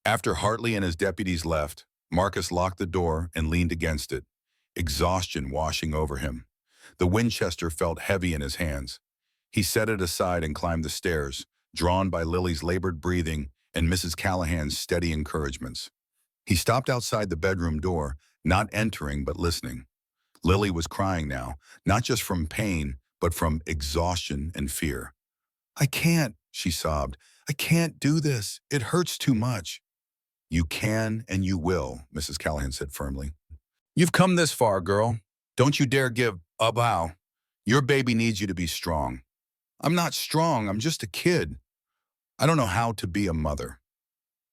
After Hartley and his deputies left, Marcus locked the door and leaned against it, exhaustion washing over him. The Winchester felt heavy in his hands. He set it aside and climbed the stairs, drawn by Lily's labored breathing and Mrs. Callahan's steady encouragements. He stopped outside the bedroom door, not entering but listening. Lily was crying now, not just from pain, but from exhaustion and fear. I can't, she sobbed. I can't do this. It hurts too much. You can and you will, Mrs. Callahan said firmly. You've come this far, girl. Don't you dare give up how. Your baby needs you to be strong. I'm not strong. I'm just a kid. I don't know how to be a mother.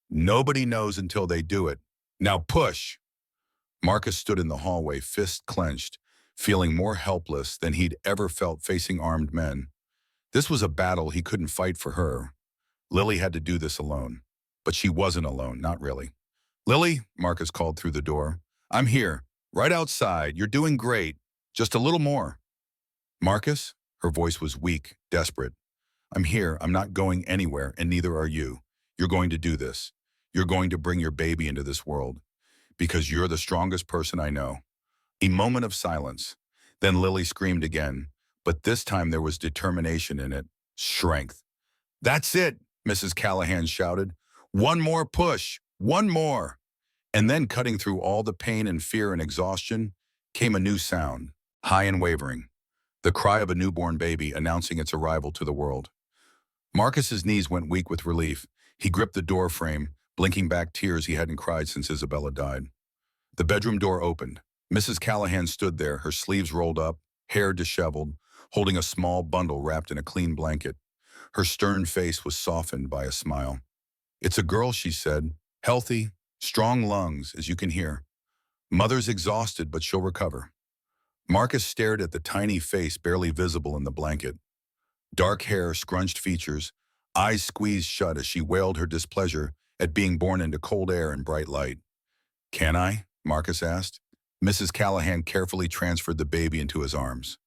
Nobody knows until they do it. Now push. Marcus stood in the hallway, fists clenched, feeling more helpless than he'd ever felt facing armed men. This was a battle he couldn't fight for her. Lily had to do this alone. But she wasn't alone, not really. Lily, Marcus called through the door. I'm here, right outside. You're doing great. Just a little more. Marcus? Her voice was weak, desperate. I'm here. I'm not going anywhere, and neither are you. You're going to do this. You're going to bring your baby into this world. Because you're the strongest person I know. A moment of silence. Then Lily screamed again, but this time there was determination in it, strength. That's it, Mrs. Callahan shouted. One more push, one more. And then cutting through all the pain and fear and exhaustion came a new sound, high and wavering. The cry of a newborn baby announcing its arrival to the world. Marcus's knees went weak with relief. He gripped the door frame, blinking back tears he hadn't cried since Isabella died. The bedroom door opened. Mrs. Callahan stood there, her sleeves rolled up, hair disheveled, holding a small bundle wrapped in a clean blanket. Her stern face was softened by a smile. It's a girl, she said, Healthy, strong lungs, as you can hear. Mother's exhausted, but she'll recover. Marcus stared at the tiny face barely visible in the blanket. Dark hair, scrunched features, eyes squeezed shut as she wailed her displeasure at being born into cold air and bright light. "Can I?" Marcus asked. Mrs. Callahan carefully transferred the baby into his arms.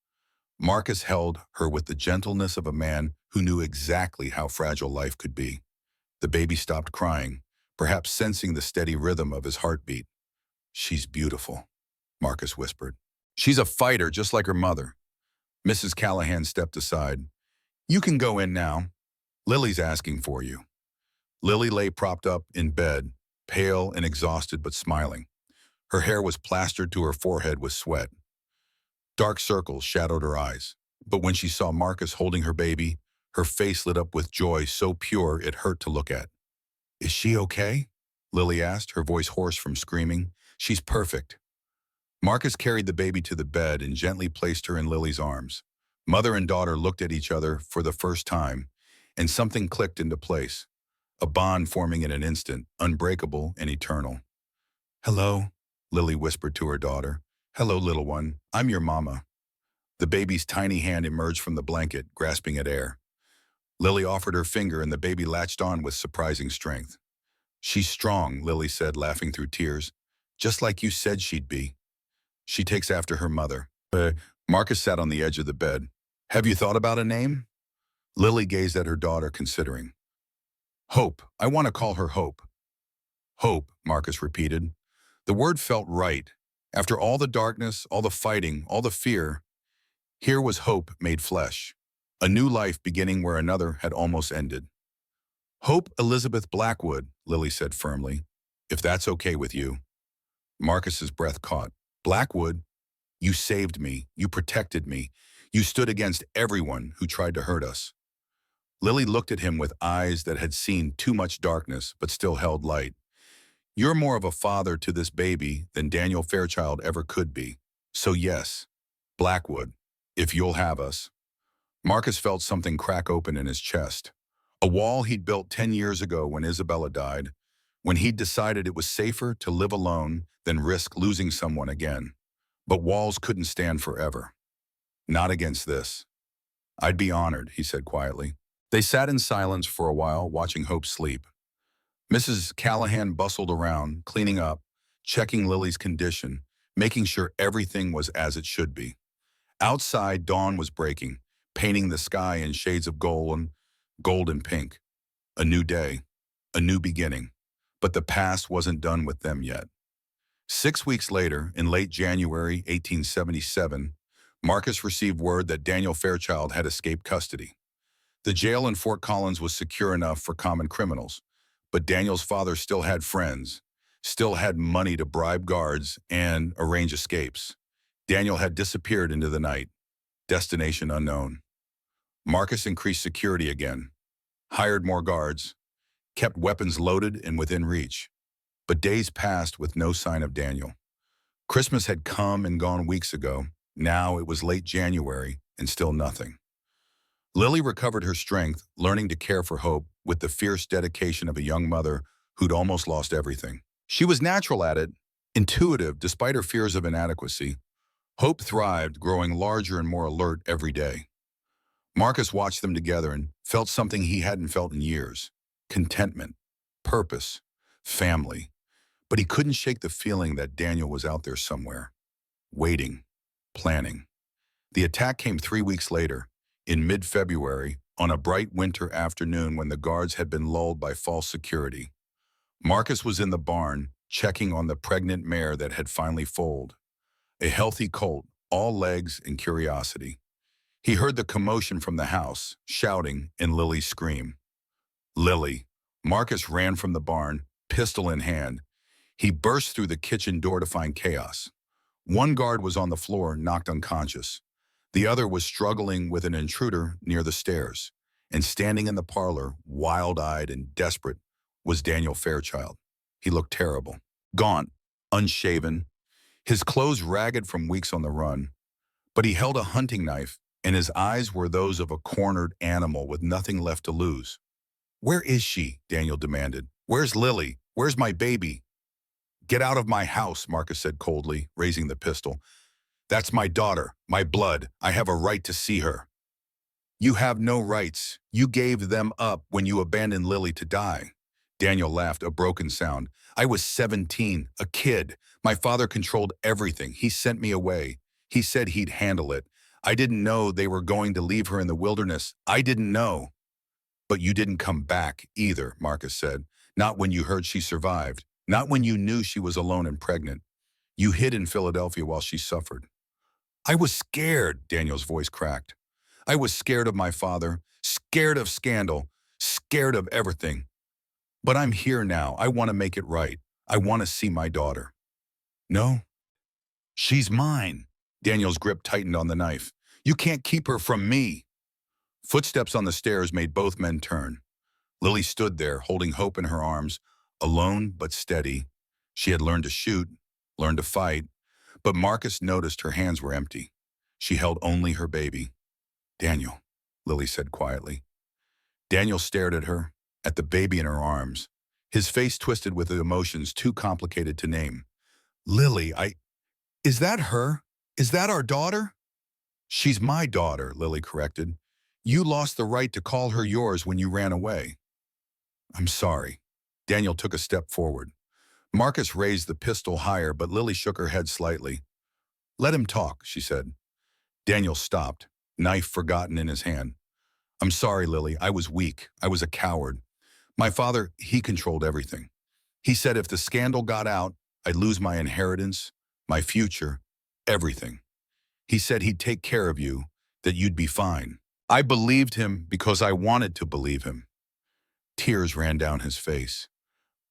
Marcus held her with the gentleness of a man who knew exactly how fragile life could be. The baby stopped crying, perhaps sensing the steady rhythm of his heartbeat. "She's beautiful," Marcus whispered. "She's a fighter, just like her mother." Mrs. Callahan stepped aside. "You can go in now. Lily's asking for you." Lily lay propped up in bed, pale and exhausted but smiling. Her hair was plastered to her forehead with sweat. Dark circles shadowed her eyes. But when she saw Marcus holding her baby, her face lit up with joy so pure it hurt to look at. "Is she okay?" Lily asked, her voice hoarse from screaming. "She's perfect." Marcus carried the baby to the bed and gently placed her in Lily's arms. Mother and daughter looked at each other for the first time, and something clicked into place. A bond forming in an instant, unbreakable and eternal. "Hello," Lily whispered to her daughter. "Hello, little one. I'm your mama." The baby's tiny hand emerged from the blanket, grasping at air. Lily offered her finger and the baby latched on with surprising strength. "She's strong," Lily said, laughing through tears. "Just like you said she'd be. She takes after her mother." Marcus sat on the edge of the bed. "Have you thought about a name?" Lily gazed at her daughter, considering. "Hope. I want to call her Hope." "Hope," Marcus repeated. The word felt right. After all the darkness, all the fighting, all the fear, here was hope made flesh. A new life beginning where another had almost ended. "Hope Elizabeth Blackwood," Lily said firmly, "if that's okay with you." Marcus's breath caught. "Blackwood? You saved me. You protected me. You stood against everyone who tried to hurt us." Lily looked at him with eyes that had seen too much darkness but still held light. "You're more of a father to this baby than Daniel Fairchild ever could be. So yes, Blackwood, if you'll have us." Marcus felt something crack open in his chest. A wall he'd built 10 years ago when Isabella died, when he'd decided it was safer to live alone than risk losing someone again. But walls couldn't stand forever. "Not against this." "I'd be honored," he said quietly. They sat in silence for a while, watching Hope sleep. Mrs. Callahan bustled around, cleaning up, checking Lily's condition, making sure everything was as it should be. Outside, dawn was breaking, painting the sky in shades of gold and pink. A new day, a new beginning. But the past wasn't done with them yet. 6 weeks later, in late January 1877, Marcus received word that Daniel Fairchild had escaped custody. The jail in Fort Collins was secure enough for common criminals, but Daniel's father still had friends, still had money to bribe guards and arrange escapes. Daniel had disappeared into the night, destination unknown. Marcus increased security again, hired more guards, kept weapons loaded and within reach. But days passed with no sign of Daniel. Christmas had come and gone weeks ago. Now it was late January and still nothing. Lily recovered her strength, learning to care for Hope with the fierce dedication of a young mother who'd almost lost everything. She was natural at it, intuitive despite her fears of inadequacy. Hope thrived, growing larger and more alert every day. Marcus watched them together and felt something he hadn't felt in years: contentment, purpose, family. But he couldn't shake the feeling that Daniel was out there somewhere, waiting, planning. The attack came 3 weeks later, in mid-February, on a bright winter afternoon when the guards had been lulled by false security. Marcus was in the barn, checking on the pregnant mare that had finally foaled. A healthy colt, all legs and curiosity. He heard the commotion from the house, shouting, and Lily's scream. "Lily!" Marcus ran from the barn, pistol in hand. He burst through the kitchen door to find chaos. One guard was on the floor, knocked unconscious. The other was struggling with an intruder near the stairs. And standing in the parlor, wild-eyed and desperate, was Daniel Fairchild. He looked terrible. Gaunt, unshaven, his clothes ragged from weeks on the run. But he held a hunting knife, and his eyes were those of a cornered animal with nothing left to lose. "Where is she?" Daniel demanded. "Where's Lily?" Where's my baby? Get out of my house, Marcus said coldly, raising the pistol. That's my daughter, my blood. I have a right to see her. You have no rights. You gave them up when you abandoned Lily to die. Daniel laughed, a broken sound. I was 17, a kid. My father controlled everything. He sent me away. He said he'd handle it. I didn't know they were going to leave her in the wilderness. I didn't know. But you didn't come back either, Marcus said. Not when you heard she survived. Not when you knew she was alone and pregnant. You hid in Philadelphia while she suffered. I was scared, Daniel's voice cracked. I was scared of my father, scared of scandal, scared of everything. But I'm here now. I want to make it right. I want to see my daughter. No, she's mine. Daniel's grip tightened on the knife. You can't keep her from me. Footsteps on the stairs made both men turn. Lily stood there, holding Hope in her arms, alone but steady. She had learned to shoot, learned to fight, but Marcus noticed her hands were empty. She held only her baby. Daniel, Lily said quietly. Daniel stared at her, at the baby in her arms, his face twisted with emotions too complicated to name. Lily, is that her? Is that our daughter? She's my daughter, Lily corrected. You lost the right to call her yours when you ran away. I'm sorry. Daniel took a step forward. Marcus raised the pistol higher, but Lily shook her head slightly. Let him talk, she said. Daniel stopped, knife forgotten in his hand. I'm sorry, Lily. I was weak. I was a coward. My father, he controlled everything. He said if the scandal got out, I'd lose my inheritance, my future, everything. He said he'd take care of you, that you'd be fine. I believed him because I wanted to believe him. Tears ran down his face.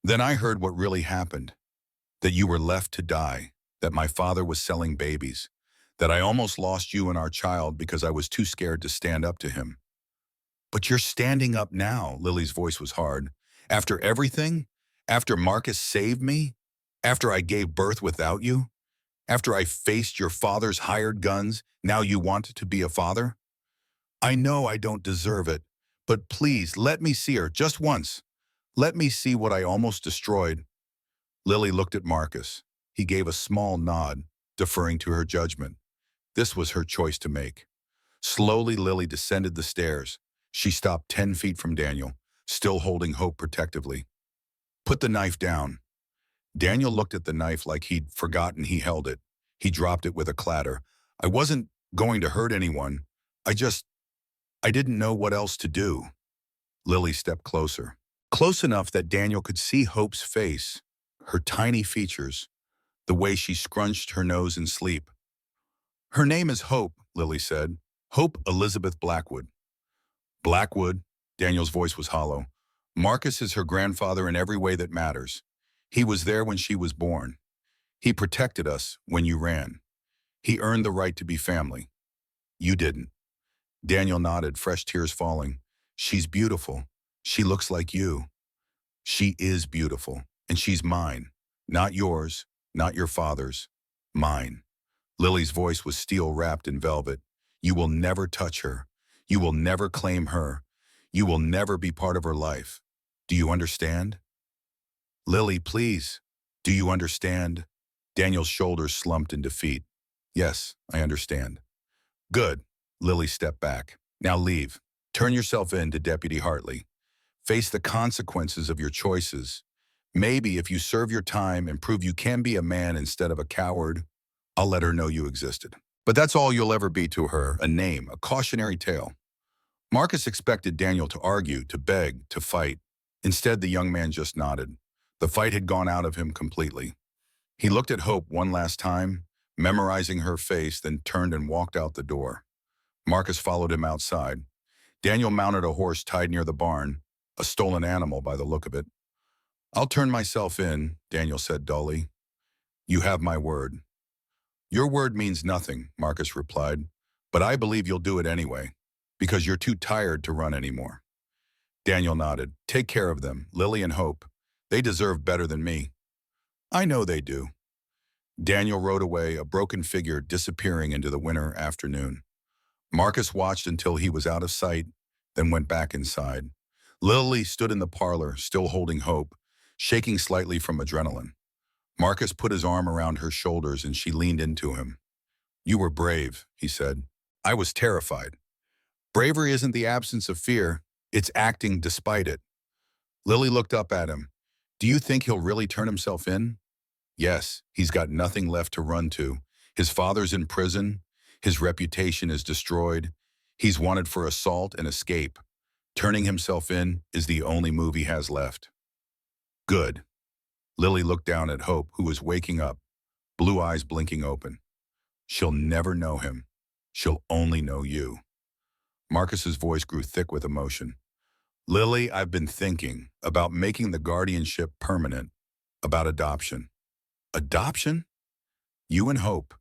Then I heard what really happened, that you were left to die, that my father was selling babies, that I almost lost you and our child because I was too scared to stand up to him. But you're standing up now, Lily's voice was hard. After everything? After Marcus saved me? After I gave birth without you? After I faced your father's hired guns, now you want to be a father? I know I don't deserve it, but please let me see her just once. Let me see what I almost destroyed. Lily looked at Marcus. He gave a small nod, deferring to her judgment. This was her choice to make. Slowly, Lily descended the stairs. She stopped 10 feet from Daniel, still holding Hope protectively. Put the knife down. Daniel looked at the knife like he'd forgotten he held it. He dropped it with a clatter. I wasn't going to hurt anyone. I didn't know what else to do. Lily stepped closer. Close enough that Daniel could see Hope's face, her tiny features, the way she scrunched her nose in sleep. Her name is Hope, Lily said. Hope Elizabeth Blackwood. Blackwood, Daniel's voice was hollow. Marcus is her grandfather in every way that matters. He was there when she was born. He protected us when you ran. He earned the right to be family. You didn't. Daniel nodded, fresh tears falling. She's beautiful. She looks like you. She is beautiful, and she's mine. Not yours, not your father's. Mine. Lily's voice was steel wrapped in velvet. You will never touch her. You will never claim her. You will never be part of her life. Do you understand? Lily, please. Do you understand? Daniel's shoulders slumped in defeat. Yes, I understand. Good. Lily stepped back. Now leave. Turn yourself in to Deputy Hartley. Face the consequences of your choices. Maybe if you serve your time and prove you can be a man instead of a coward, I'll let her know you existed. But that's all you'll ever be to her, a name, a cautionary tale. Marcus expected Daniel to argue, to beg, to fight. Instead, the young man just nodded. The fight had gone out of him completely. He looked at Hope one last time, memorizing her face, then turned and walked out the door. Marcus followed him outside. Daniel mounted a horse tied near the barn, a stolen animal by the look of it. I'll turn myself in, Daniel said dully. You have my word. Your word means nothing, Marcus replied, but I believe you'll do it anyway, because you're too tired to run anymore. Daniel nodded. Take care of them, Lily and Hope. They deserve better than me. I know they do. Daniel rode away, a broken figure disappearing into the winter afternoon. Marcus watched until he was out of sight, then went back inside. Lily stood in the parlor, still holding Hope. shaking slightly from adrenaline. Marcus put his arm around her shoulders and she leaned into him. "You were brave," he said. "I was terrified. Bravery isn't the absence of fear, it's acting despite it." Lily looked up at him. "Do you think he'll really turn himself in?" "Yes, he's got nothing left to run to. His father's in prison. His reputation is destroyed. He's wanted for assault and escape. Turning himself in is the only move he has left." "Good." Lily looked down at Hope, who was waking up, blue eyes blinking open. "She'll never know him. She'll only know you." Marcus's voice grew thick with emotion. "Lily, I've been thinking about making the guardianship permanent, about adoption." "Adoption?" "You and Hope.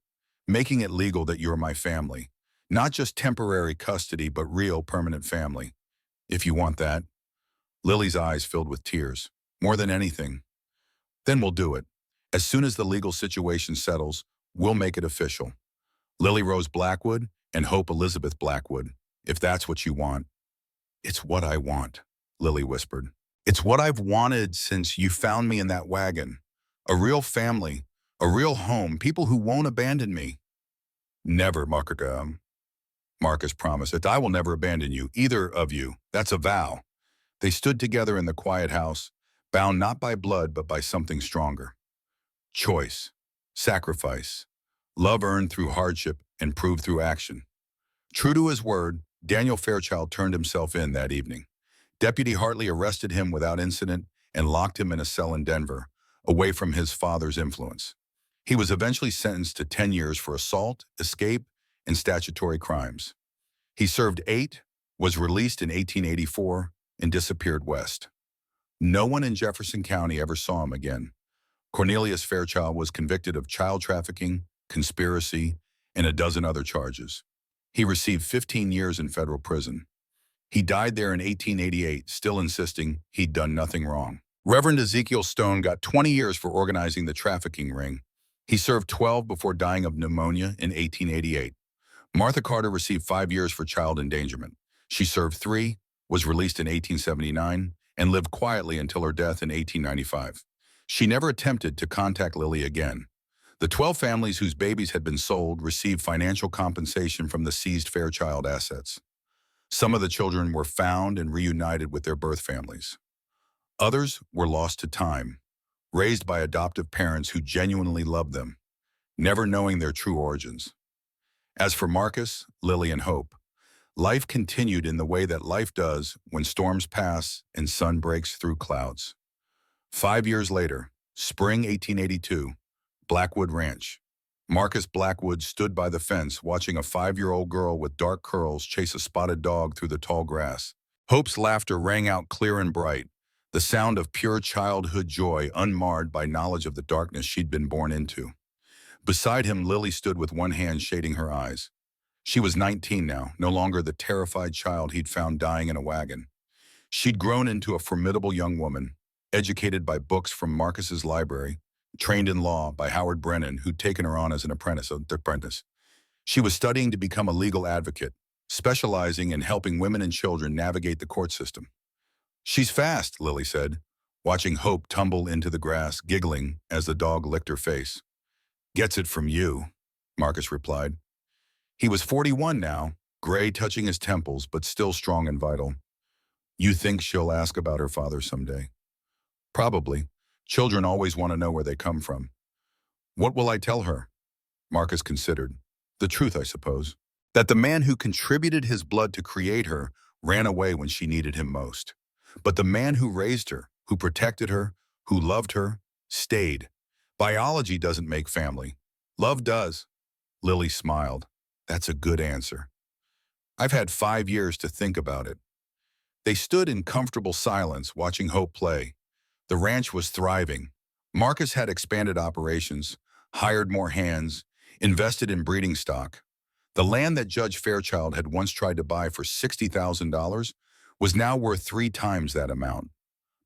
Making it legal that you're my family. Not just temporary custody, but real permanent family. If you want that." Lily's eyes filled with tears. "More than anything." "Then we'll do it. As soon as the legal situation settles, we'll make it official. Lily Rose Blackwood and Hope Elizabeth Blackwood, if that's what you want." "It's what I want," Lily whispered. "It's what I've wanted since you found me in that wagon. A real family, a real home, people who won't abandon me." "Never, Marcus promised that I will never abandon you, either of you. That's a vow." They stood together in the quiet house, bound not by blood but by something stronger. Choice, sacrifice, love earned through hardship and proved through action. True to his word, Daniel Fairchild turned himself in that evening. Deputy Hartley arrested him without incident and locked him in a cell in Denver, away from his father's influence. He was eventually sentenced to 10 years for assault, escape, and statutory crimes. He served 8, was released in 1884, and disappeared west. No one in Jefferson County ever saw him again. Cornelius Fairchild was convicted of child trafficking, conspiracy, and a dozen other charges. He received 15 years in federal prison. He died there in 1888, still insisting he'd done nothing wrong. Reverend Ezekiel Stone got 20 years for organizing the trafficking ring. He served 12 before dying of pneumonia in 1888. Martha Carter received 5 years for child endangerment. She served 3, was released in 1879, and lived quietly until her death in 1895. She never attempted to contact Lily again. The 12 families whose babies had been sold received financial compensation from the seized Fairchild assets. Some of the children were found and reunited with their birth families. Others were lost to time, raised by adoptive parents who genuinely loved them, never knowing their true origins. As for Marcus, Lily, and Hope, life continued in the way that life does when storms pass and sun breaks through clouds. 5 years later, spring 1882, Blackwood Ranch. Marcus Blackwood stood by the fence watching a 5-year-old girl with dark curls chase a spotted dog through the tall grass. Hope's laughter rang out clear and bright, the sound of pure childhood joy unmarred by knowledge of the darkness she'd been born into. Beside him, Lily stood with one hand shading her eyes. She was 19 now, no longer the terrified child he'd found dying in a wagon. She'd grown into a formidable young woman, educated by books from Marcus's library, trained in law by Howard Brennan, who'd taken her on as an apprentice. She was studying to become a legal advocate, specializing in helping women and children navigate the court system. "She's fast," Lily said, watching Hope tumble into the grass, giggling as the dog licked her face. "Gets it from you," Marcus replied. He was 41 now, gray touching his temples, but still strong and vital. "You think she'll ask about her father someday?" "Probably. Children always want to know where they come from." "What will I tell her?" Marcus considered. "The truth, I suppose. That the man who contributed his blood to create her ran away when she needed him most. But the man who raised her, who protected her, who loved her, stayed. Biology doesn't make family. Love does." Lily smiled. "That's a good answer." "I've had 5 years to think about it." They stood in comfortable silence, watching Hope play. The ranch was thriving. Marcus had expanded operations, hired more hands, invested in breeding stock. The land that Judge Fairchild had once tried to buy for $60,000 was now worth 3 times that amount.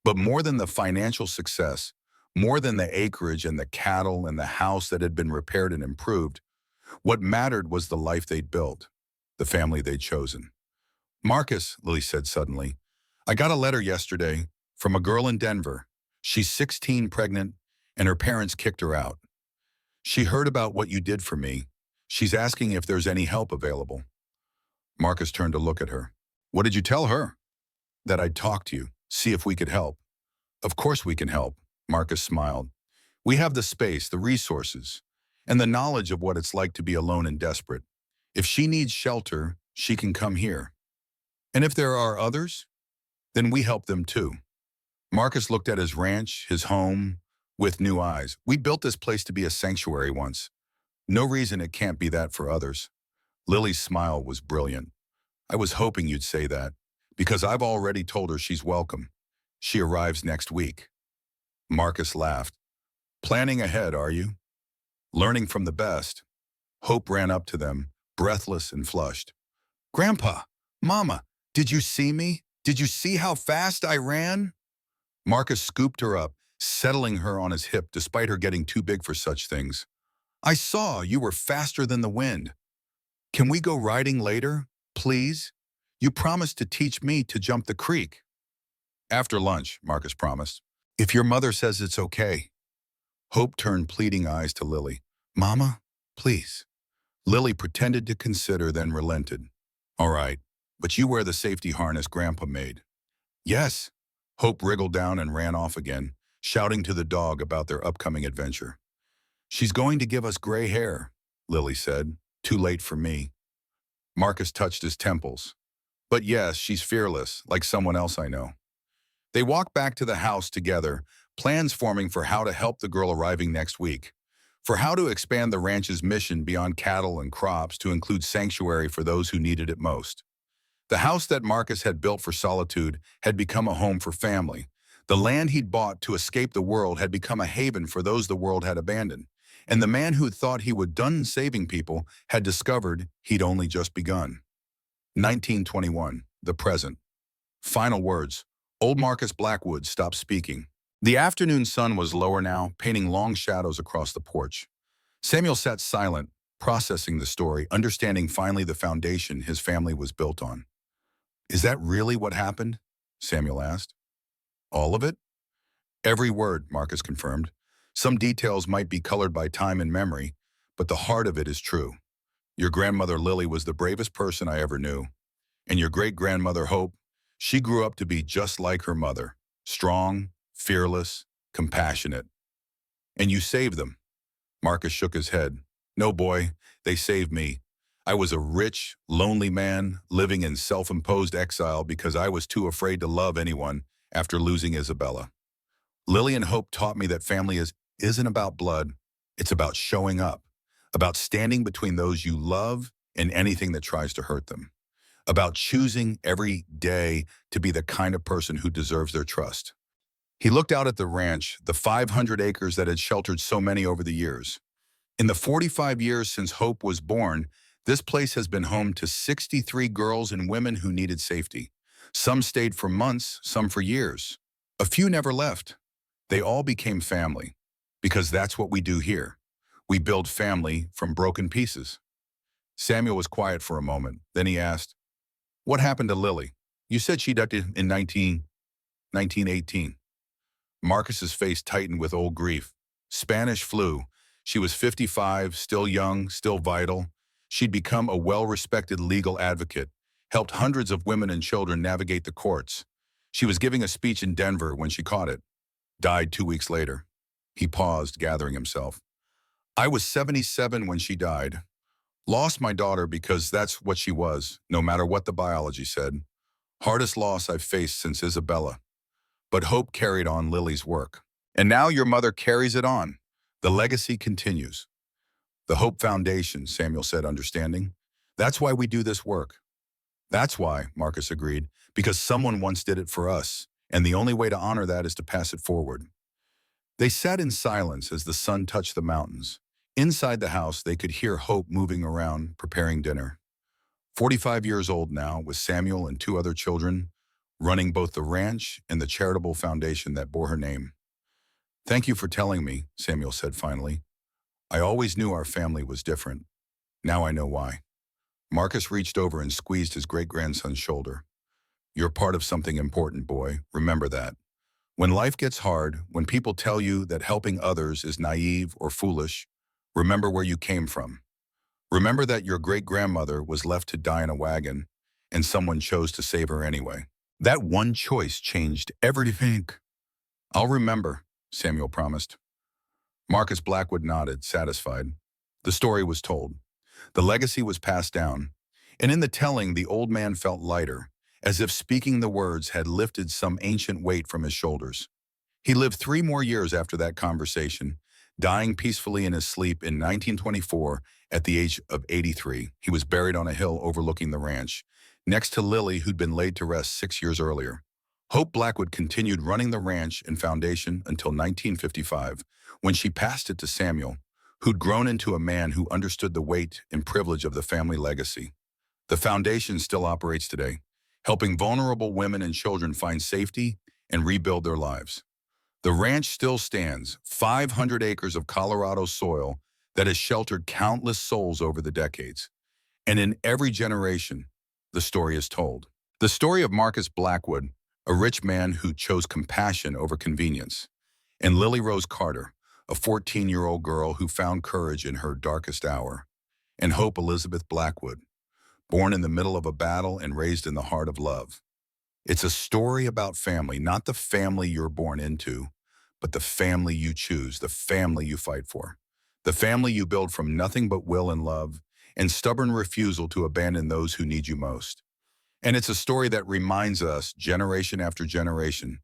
But more than the financial success, more than the acreage and the cattle and the house that had been repaired and improved, what mattered was the life they'd built, the family they'd chosen. "Marcus," Lily said suddenly, "I got a letter yesterday from a girl in Denver. She's 16, pregnant, and her parents kicked her out. She heard about what you did for me. She's asking if there's any help available. Marcus turned to look at her. What did you tell her? That I'd talk to you, see if we could help. Of course we can help, Marcus smiled. We have the space, the resources, and the knowledge of what it's like to be alone and desperate. If she needs shelter, she can come here. And if there are others, then we help them too. Marcus looked at his ranch, his home, with new eyes. We built this place to be a sanctuary once. No reason it can't be that for others. Lily's smile was brilliant. I was hoping you'd say that, because I've already told her she's welcome. She arrives next week. Marcus laughed. Planning ahead, are you? Learning from the best. Hope ran up to them, breathless and flushed. Grandpa, Mama, did you see me? Did you see how fast I ran? Marcus scooped her up, settling her on his hip despite her getting too big for such things. I saw you were faster than the wind. Can we go riding later, please? You promised to teach me to jump the creek. After lunch, Marcus promised. If your mother says it's okay. Hope turned pleading eyes to Lily. Mama, please. Lily pretended to consider, then relented. All right, but you wear the safety harness Grandpa made. Yes. Hope wriggled down and ran off again, shouting to the dog about their upcoming adventure. She's going to give us gray hair, Lily said. Too late for me. Marcus touched his temples. But yes, she's fearless, like someone else I know. They walked back to the house together, plans forming for how to help the girl arriving next week, for how to expand the ranch's mission beyond cattle and crops to include sanctuary for those who needed it most. The house that Marcus had built for solitude had become a home for family. The land he'd bought to escape the world had become a haven for those the world had abandoned. And the man who thought he would done saving people had discovered he'd only just begun. 1921, the present. Final words. Old Marcus Blackwood stopped speaking. The afternoon sun was lower now, painting long shadows across the porch. Samuel sat silent, processing the story, understanding finally the foundation his family was built on. Is that really what happened? Samuel asked. All of it? Every word, Marcus confirmed. Some details might be colored by time and memory, but the heart of it is true. Your grandmother Lily was the bravest person I ever knew. And your great-grandmother Hope, she grew up to be just like her mother, strong, fearless, compassionate. And you saved them. Marcus shook his head. No, boy, they saved me. I was a rich, lonely man living in self-imposed exile because I was too afraid to love anyone after losing Isabella. Lily and Hope taught me that family isn't about blood. It's about showing up, about standing between those you love and anything that tries to hurt them, about choosing every day to be the kind of person who deserves their trust. He looked out at the ranch, the 500 acres that had sheltered so many over the years. In the 45 years since Hope was born, this place has been home to 63 girls and women who needed safety. Some stayed for months, some for years. A few never left. They all became family, because that's what we do here. We build family from broken pieces. Samuel was quiet for a moment. Then he asked, what happened to Lily? You said she died in 1918. Marcus's face tightened with old grief. Spanish flu. She was 55, still young, still vital. She'd become a well-respected legal advocate, helped hundreds of women and children navigate the courts. She was giving a speech in Denver when she caught it. Died 2 weeks later. He paused, gathering himself. I was 77 when she died. Lost my daughter because that's what she was, no matter what the biology said. Hardest loss I've faced since Isabella. But Hope carried on Lily's work. And now your mother carries it on. The legacy continues. The Hope Foundation, Samuel said, understanding. That's why we do this work. That's why, Marcus agreed, because someone once did it for us, and the only way to honor that is to pass it forward. They sat in silence as the sun touched the mountains. Inside the house, they could hear Hope moving around, preparing dinner. 45 years old now, with Samuel and 2 other children, running both the ranch and the charitable foundation that bore her name. Thank you for telling me, Samuel said finally. I always knew our family was different. Now I know why. Marcus reached over and squeezed his great-grandson's shoulder. You're part of something important, boy. Remember that. When life gets hard, when people tell you that helping others is naive or foolish, remember where you came from. Remember that your great-grandmother was left to die in a wagon, and someone chose to save her anyway. That one choice changed everything. I'll remember, Samuel promised. Marcus Blackwood nodded, satisfied. The story was told. The legacy was passed down, and in the telling, the old man felt lighter, as if speaking the words had lifted some ancient weight from his shoulders. He lived 3 more years after that conversation, dying peacefully in his sleep in 1924 at the age of 83. He was buried on a hill overlooking the ranch, next to Lily, who'd been laid to rest 6 years earlier. Hope Blackwood continued running the ranch and foundation until 1955, when she passed it to Samuel, who'd grown into a man who understood the weight and privilege of the family legacy. The foundation still operates today, helping vulnerable women and children find safety and rebuild their lives. The ranch still stands, 500 acres of Colorado soil that has sheltered countless souls over the decades. And in every generation, the story is told. The story of Marcus Blackwood, a rich man who chose compassion over convenience, and Lily Rose Carter, a 14-year-old girl who found courage in her darkest hour, and Hope Elizabeth Blackwood, born in the middle of a battle and raised in the heart of love. It's a story about family, not the family you're born into, but the family you choose, the family you fight for, the family you build from nothing but will and love and stubborn refusal to abandon those who need you most. And it's a story that reminds us, generation after generation,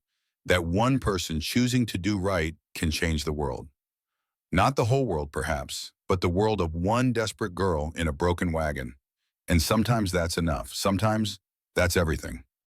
that one person choosing to do right can change the world. Not the whole world, perhaps, but the world of one desperate girl in a broken wagon. And sometimes that's enough. Sometimes that's everything.